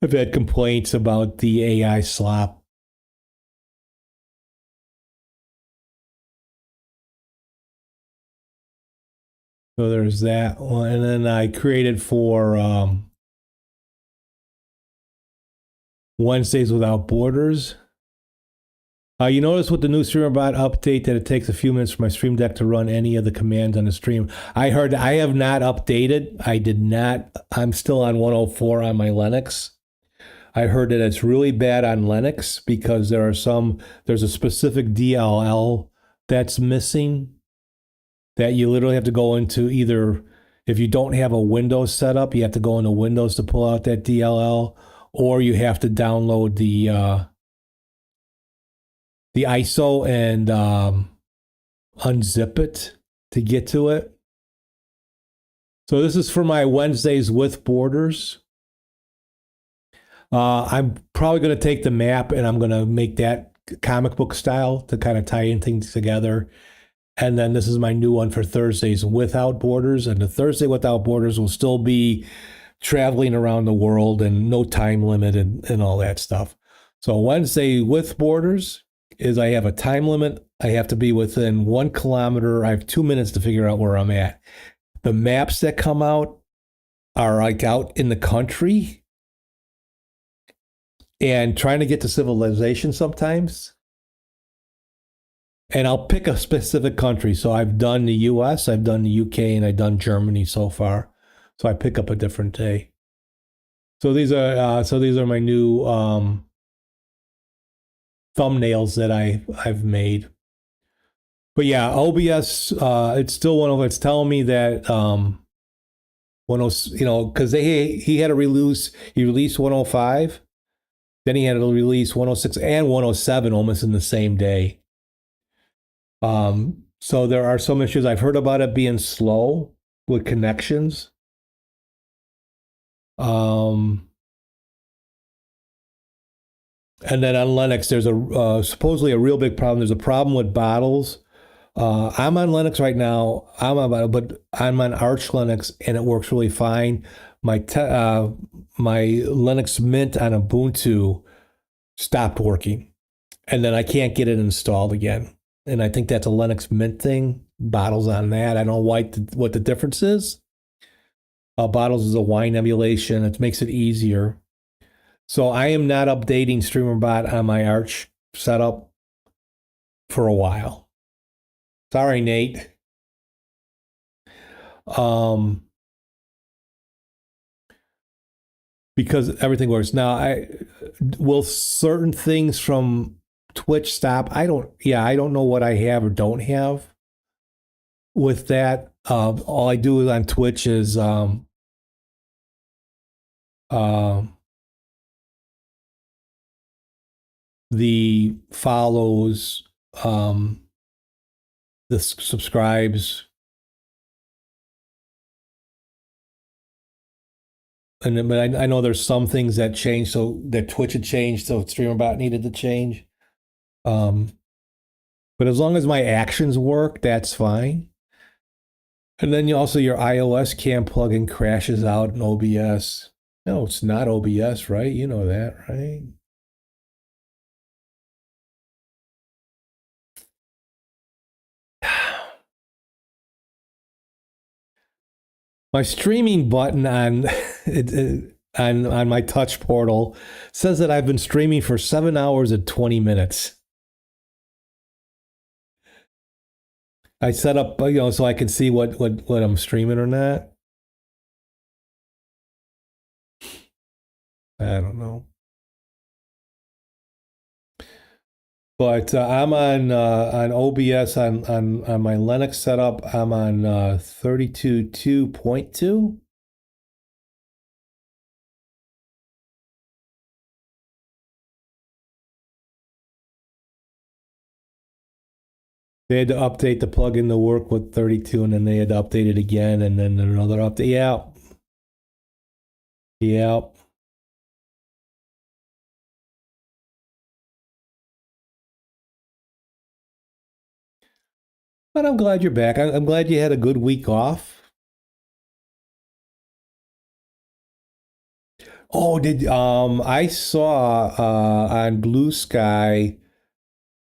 I've had complaints about the AI slop. So there's that one. And then I created for Wednesdays Without Borders. You notice with the new StreamerBot update that it takes a few minutes for my Stream Deck to run any of the commands on the stream. I heard I have not updated. I did not. I'm still on 104 on my Linux. I heard that it's really bad on Linux because there's a specific DLL that's missing that you literally have to go into either, if you don't have a Windows setup, you have to go into Windows to pull out that DLL, or you have to download the ISO and unzip it to get to it. So this is for my Wednesdays with Borders. I'm probably going to take the map and I'm going to make that comic book style to kind of tie in things together. And then this is my new one for Thursdays Without Borders. And the Thursday Without Borders will still be traveling around the world and no time limit and all that stuff. So Wednesday with Borders is I have a time limit. I have to be within 1 kilometer. I have 2 minutes to figure out where I'm at. The maps that come out are like out in the country and trying to get to civilization sometimes. And I'll pick a specific country. So I've done the US, I've done the UK, and I've done Germany so far. So I pick up a different day. So these are my new thumbnails that I've made. But yeah, OBS, it's still it's telling me that because he had a release, he released 105, then he had to release 106 and 107 almost in the same day. So there are some issues. I've heard about it being slow with connections. And then on Linux, there's supposedly a real big problem. There's a problem with bottles. I'm on Linux right now. But I'm on Arch Linux, and it works really fine. My Linux Mint on Ubuntu stopped working, and then I can't get it installed again. And I think that's a Linux Mint thing. Bottles on that. I don't know what the difference is. Bottles is a wine emulation. It makes it easier. So I am not updating StreamerBot on my Arch setup for a while. Sorry, Nate. Because everything works. Now, will certain things from Twitch stop? I don't know what I have or don't have with that. All I do on Twitch is the follows, the subscribes, but I know there's some things that changed, so that Twitch had changed, so StreamerBot needed to change. But as long as my actions work, that's fine. And then your iOS cam plugin crashes out in OBS. No, it's not OBS, right? You know that, right? My streaming button on on my touch portal says that I've been streaming for 7 hours and 20 minutes. I set up, so I can see what I'm streaming or not. I don't know. But I'm on OBS on my Linux setup. I'm on 32.2.2. They had to update the plugin to work with 32, and then they had to update it again, and then another update. Yeah. Yep. But I'm glad you're back. I'm glad you had a good week off. Oh, I saw on Blue Sky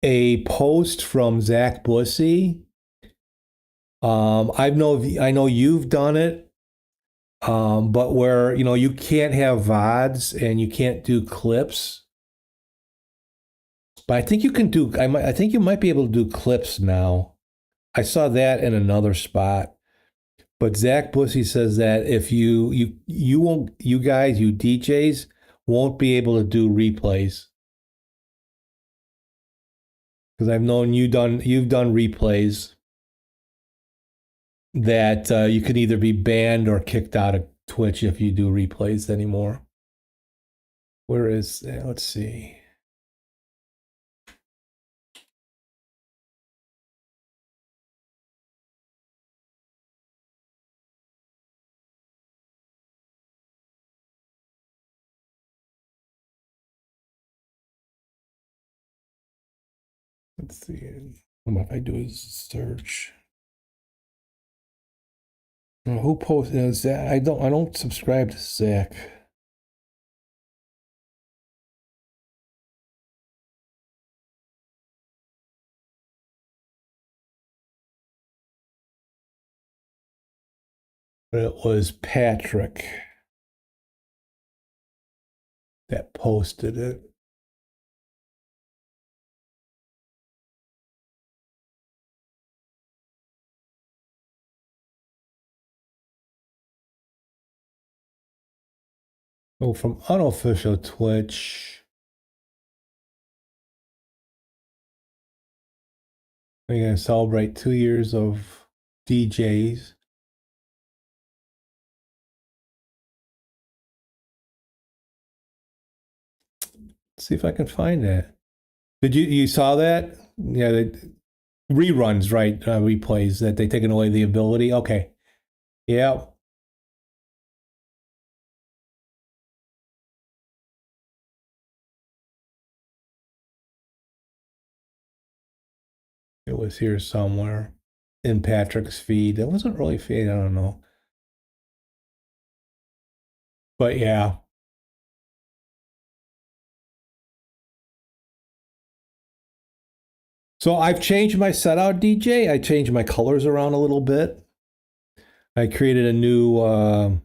a post from Zach Bussey. I know you've done it, but where you can't have VODs and you can't do clips. But I think you can do. I think you might be able to do clips now. I saw that in another spot. But Zach Bussey says that if you won't, you guys, you DJs won't be able to do replays. Because I've known you've done replays that you could either be banned or kicked out of Twitch if you do replays anymore. Where is that? Let's see. Let's see. What if I do a search? Who posted Zach? I don't subscribe to Zach. But it was Patrick that posted it. Oh, from unofficial Twitch. We're going to celebrate 2 years of DJs. Let's see if I can find that. Did you saw that? Yeah, reruns, right? Replays that they taken away the ability. Okay. Yeah. It was here somewhere in Patrick's feed. It wasn't really feed. I don't know. But yeah. So I've changed my setout, DJ. I changed my colors around a little bit. I created a new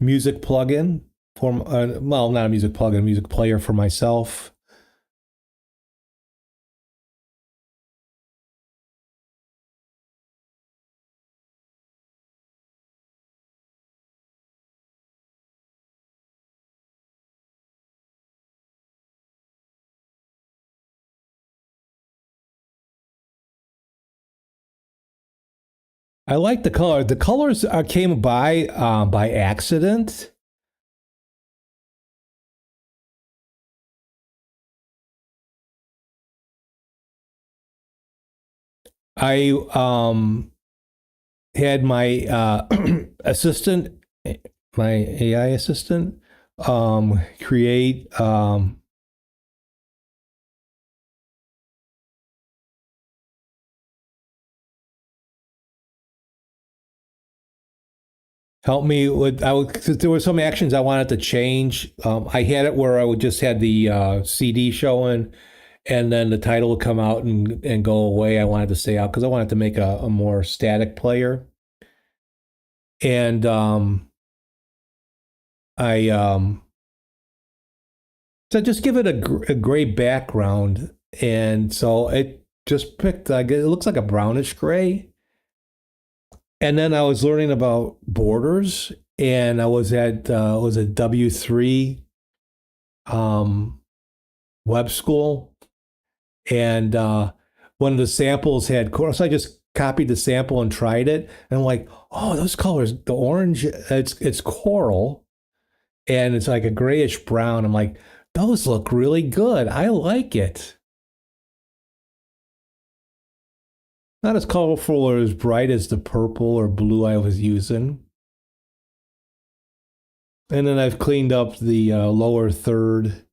music plugin for, well, not a music plugin, a music player for myself. I like the color. The colors came by accident. I had my assistant, my AI assistant, create help me with, cause there were some actions I wanted to change. I had it where I would just had the CD showing, and then the title would come out and go away. I wanted to stay out because I wanted to make a more static player. And I so just give it a gray background, and so it just picked. It looks like a brownish gray. And then I was learning about borders, and I was at was a W3 web school, and one of the samples had coral. So I just copied the sample and tried it, and I'm like, oh, those colors, the orange, it's coral, and it's like a grayish brown. I'm like, those look really good. I like it. Not as colorful or as bright as the purple or blue I was using. And then I've cleaned up the lower third.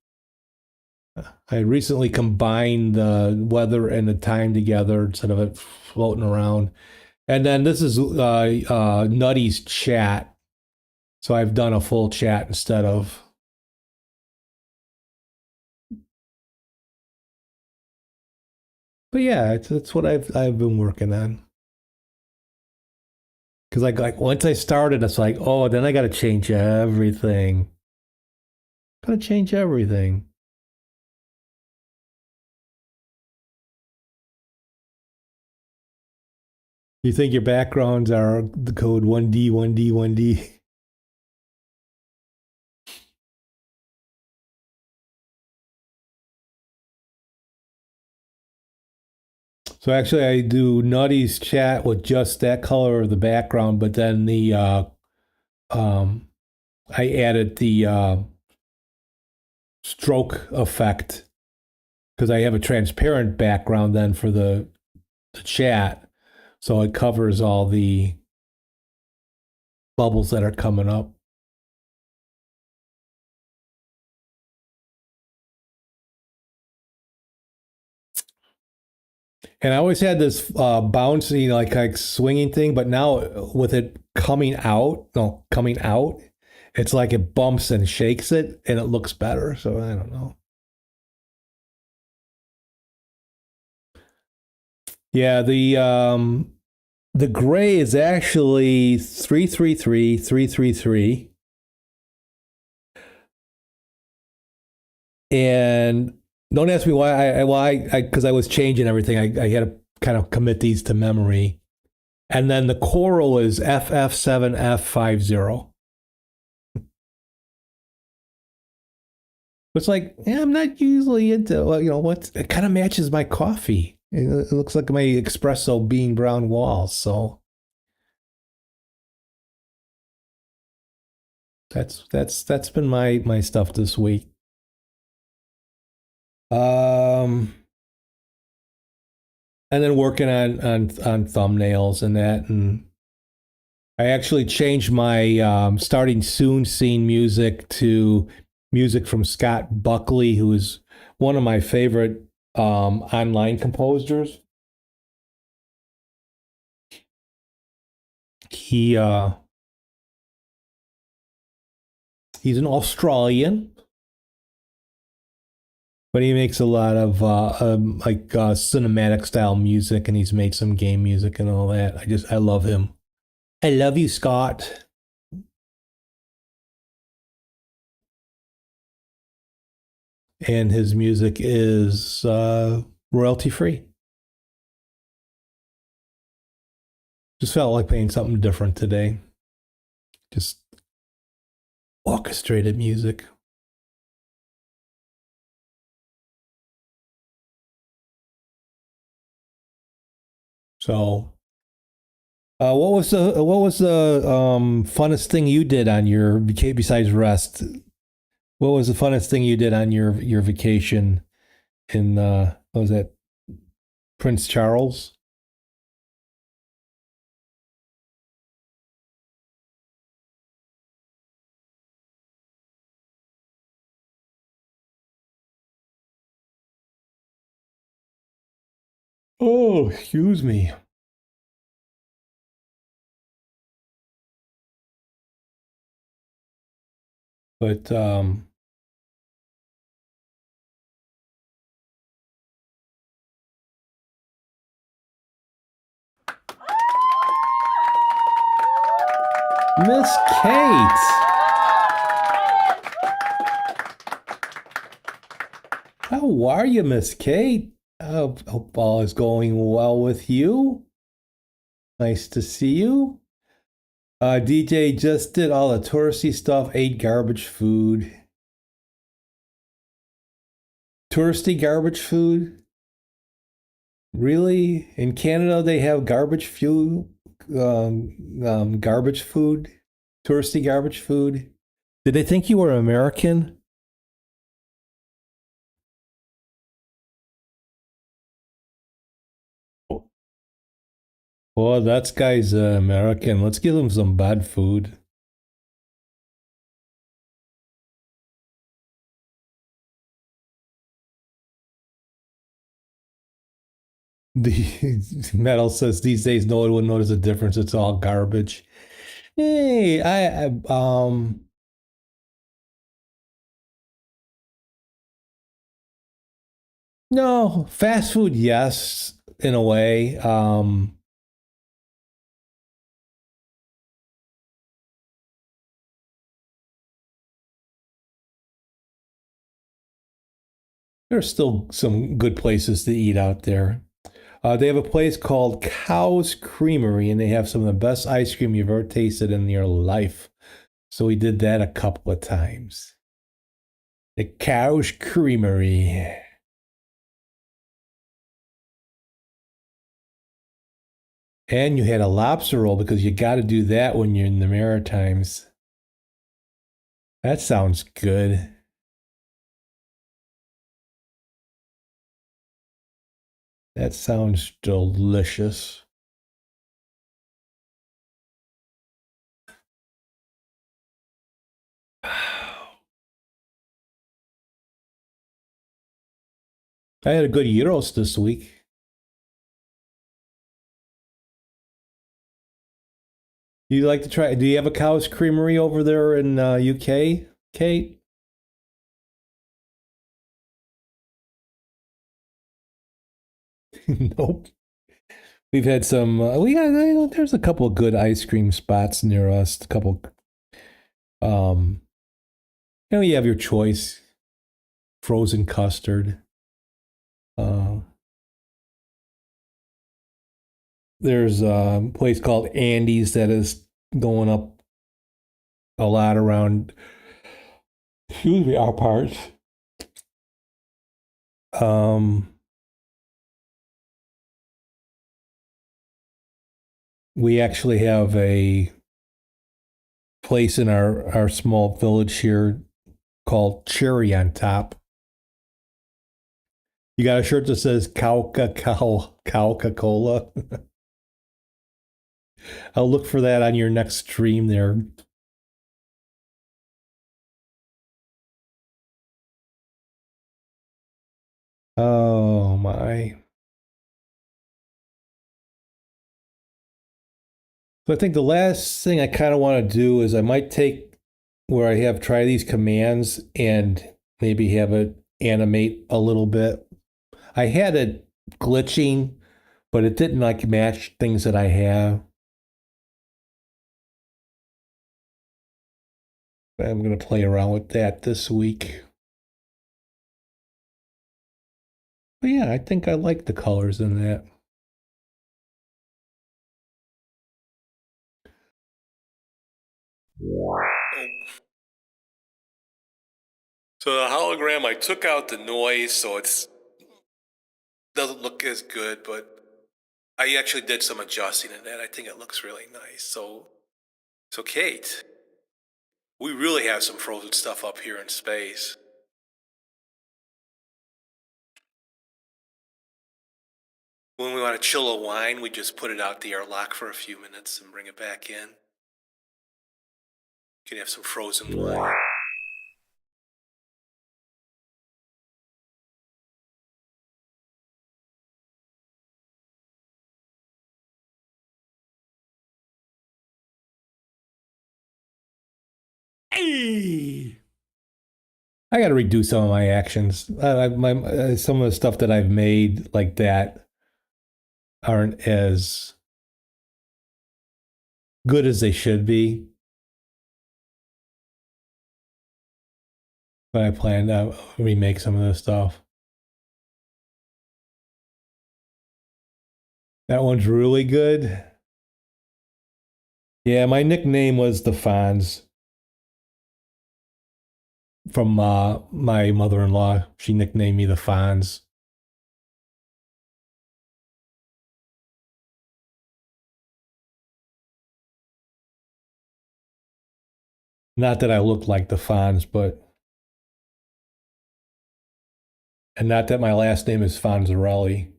I recently combined the weather and the time together instead of it floating around. And then this is Nutty's chat. So I've done a full chat instead of. But yeah, it's what I've been working on. Because like once I started, it's like, oh, then I got to change everything. Got to change everything. You think your backgrounds are the code 1D, 1D, 1D? So actually, I do Nutty's chat with just that color of the background, but then the I added the stroke effect because I have a transparent background then for the chat, so it covers all the bubbles that are coming up. And I always had this bouncy, like swinging thing, but now with it coming out, it's like it bumps and shakes it, and it looks better. So I don't know. Yeah, the gray is actually 333 333, and don't ask me why because I was changing everything. I had to kind of commit these to memory. And then the coral is FF7F50. It's like, yeah, I'm not usually into, it kind of matches my coffee. It looks like my espresso bean brown walls. So that's been my stuff this week. And then working on thumbnails and that, and I actually changed my starting soon scene music to music from Scott Buckley, who is one of my favorite online composers. He's an Australian, but he makes a lot of cinematic style music, and he's made some game music and all that. I love him. I love you, Scott. And his music is royalty free. Just felt like playing something different today. Just orchestrated music. So, what was the funnest thing you did on your vacation besides rest? What was the funnest thing you did on your vacation in what was that, Prince Charles? Oh, excuse me. But Miss Kate. How are you, Miss Kate? Hope all is going well with you. Nice to see you. DJ just did all the touristy stuff, ate garbage food. Touristy garbage food? Really? In Canada, they have garbage food, garbage food, touristy garbage food. Did they think you were American? Well, that guy's American. Let's give him some bad food. The metal says these days no one would notice a difference. It's all garbage. Hey, no, fast food, yes, in a way. There's still some good places to eat out there. They have a place called Cow's Creamery, and they have some of the best ice cream you've ever tasted in your life. So we did that a couple of times. The Cow's Creamery. And you had a lobster roll because you got to do that when you're in the Maritimes. That sounds good. That sounds delicious. I had a good gyros this week. You like to try? Do you have a Cow's Creamery over there in UK, Kate? Nope. We've had some. We got. There's a couple of good ice cream spots near us. A couple. Um, you have your choice. Frozen custard. Uh, there's a place called Andy's that is going up a lot around. Excuse me, our parts. We actually have a place in our small village here called Cherry on Top. You got a shirt that says Coca-Cola. I'll look for that on your next stream there. Oh my. So I think the last thing I kind of want to do is I might take where I have try these commands and maybe have it animate a little bit. I had it glitching, but it didn't like match things that I have. I'm going to play around with that this week. But yeah, I think I like the colors in that. So the hologram, I took out the noise, so it's doesn't look as good, but I actually did some adjusting in that. I think it looks really nice. So Kate, we really have some frozen stuff up here in space. When we want to chill a wine, we just put it out the airlock for a few minutes and bring it back in. You can have some frozen wine. Hey! I got to redo some of my actions. Some of the stuff that I've made like that aren't as good as they should be. But I plan to remake some of this stuff. That one's really good. Yeah, my nickname was the Fonz from my mother-in-law. She nicknamed me the Fonz. Not that I look like the Fonz, but and not that my last name is Fonzarelli.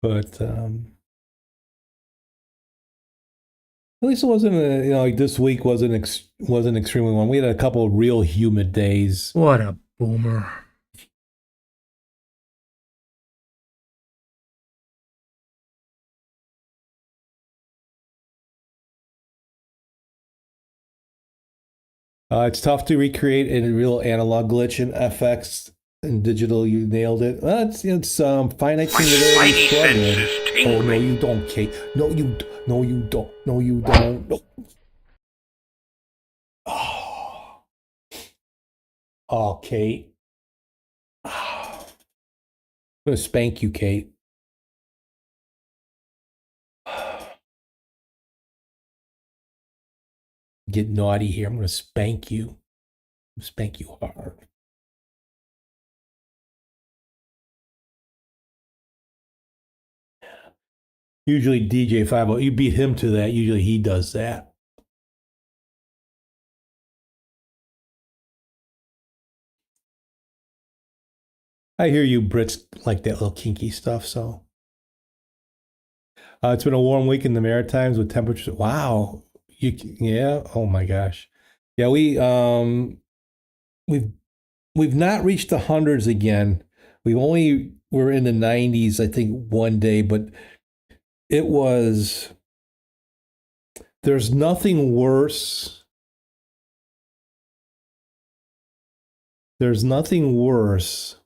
But at least it wasn't like this week wasn't extremely warm. We had a couple of real humid days.
What a boomer.
It's tough to recreate a real analog glitch in FX and digital. You nailed it. It's finite singularities plugin. Oh no, you don't, Kate. No, you don't. No, you don't. No. Oh, oh, Kate. Oh. I'm gonna spank you, Kate. Get naughty here. I'm gonna spank you. Spank you hard. Usually DJ 50, you beat him to that. Usually he does that. I hear you Brits like that little kinky stuff, so. It's been a warm week in the Maritimes with temperatures. Wow. Yeah. Oh my gosh. Yeah, we've not reached the hundreds again. We're in the 90s, I think, one day, but there's nothing worse. There's nothing worse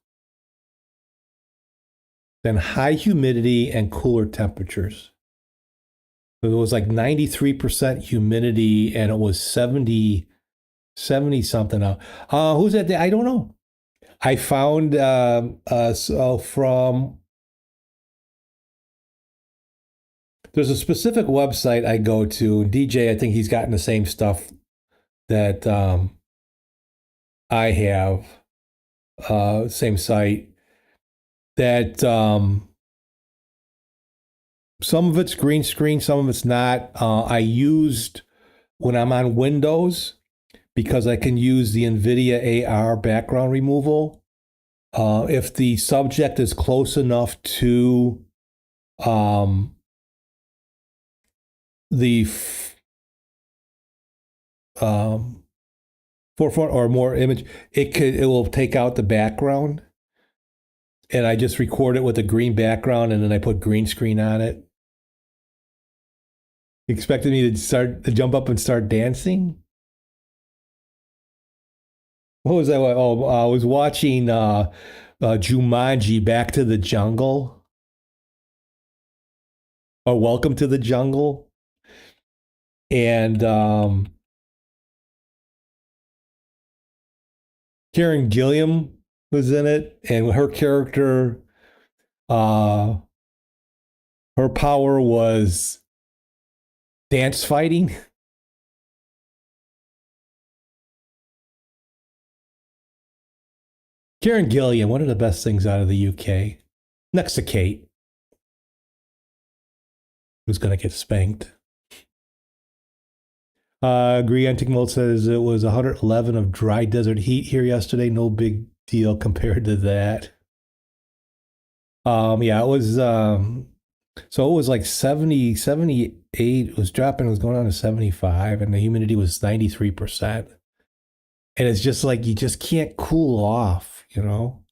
than high humidity and cooler temperatures. It was like 93% humidity and it was 70 something out. Who's that? I don't know. I found from there's a specific website I go to. DJ, I think he's gotten the same stuff that I have. Same site. That some of it's green screen, some of it's not. I used when I'm on Windows because I can use the NVIDIA AR background removal. If the subject is close enough to the forefront or more image, it will take out the background. And I just record it with a green background and then I put green screen on it. You expected me to jump up and start dancing? What was that? Oh, I was watching Jumanji Back to the Jungle. Or Welcome to the Jungle. And Karen Gilliam was in it, and her character, her power was dance fighting. Karen Gilliam, one of the best things out of the UK, next to Kate, who's going to get spanked. Griantic Mold says it was 111 of dry desert heat here yesterday. No big deal compared to that. Yeah, it was, so it was like 70, 78, it was dropping, it was going on to 75, and the humidity was 93%. And it's just like, you just can't cool off, you know?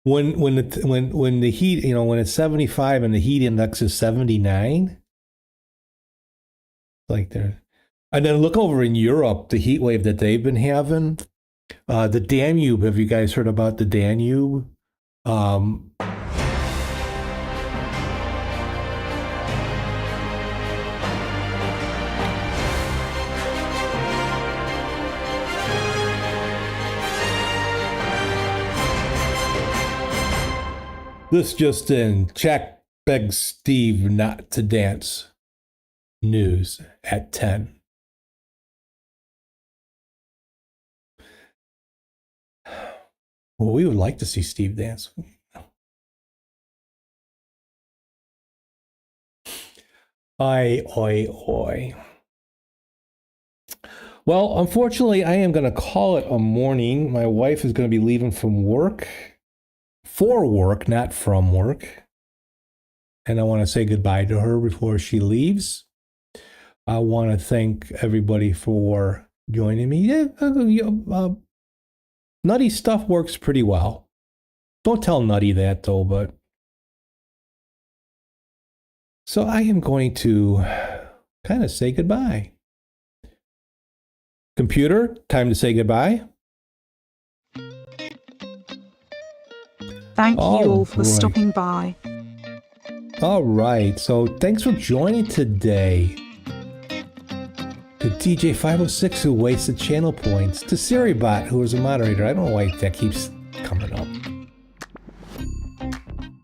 When the heat, you know, when it's 75 and the heat index is 79, like there. And then look over in Europe, the heat wave that they've been having. The Danube, have you guys heard about the Danube? This just in, Jack begs Steve not to dance. News at 10. Well, we would like to see Steve dance. Oi, oi, oi. Well, unfortunately, I am going to call it a morning. My wife is going to be leaving from work. For work, not from work. And I want to say goodbye to her before she leaves. I want to thank everybody for joining me. Nutty stuff works pretty well. Don't tell Nutty that, though, but... So I am going to kind of say goodbye. Computer, time to say goodbye.
Thank you all for
right.
stopping by.
All right, so thanks for joining today. To DJ506, who wasted channel points. To SiriBot, who is a moderator. I don't know why that keeps coming up.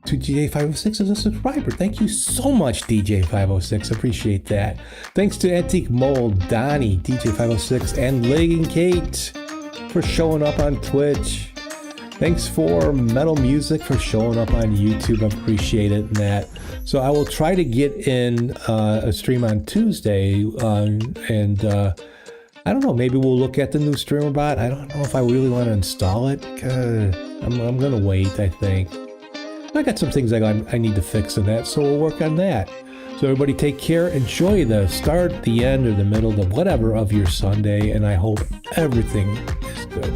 To DJ506 as a subscriber. Thank you so much, DJ506. Appreciate that. Thanks to Antique Mold, Donnie, DJ506, and Legging Kate for showing up on Twitch. Thanks for Metal Music for showing up on YouTube. I appreciate it and that. So I will try to get in a stream on Tuesday, and I don't know, maybe we'll look at the new streamer bot. I don't know if I really want to install it. I'm gonna wait, I think. I got some things I need to fix in that, so we'll work on that. So everybody take care, enjoy the start, the end, or the middle, the whatever of your Sunday, and I hope everything is good.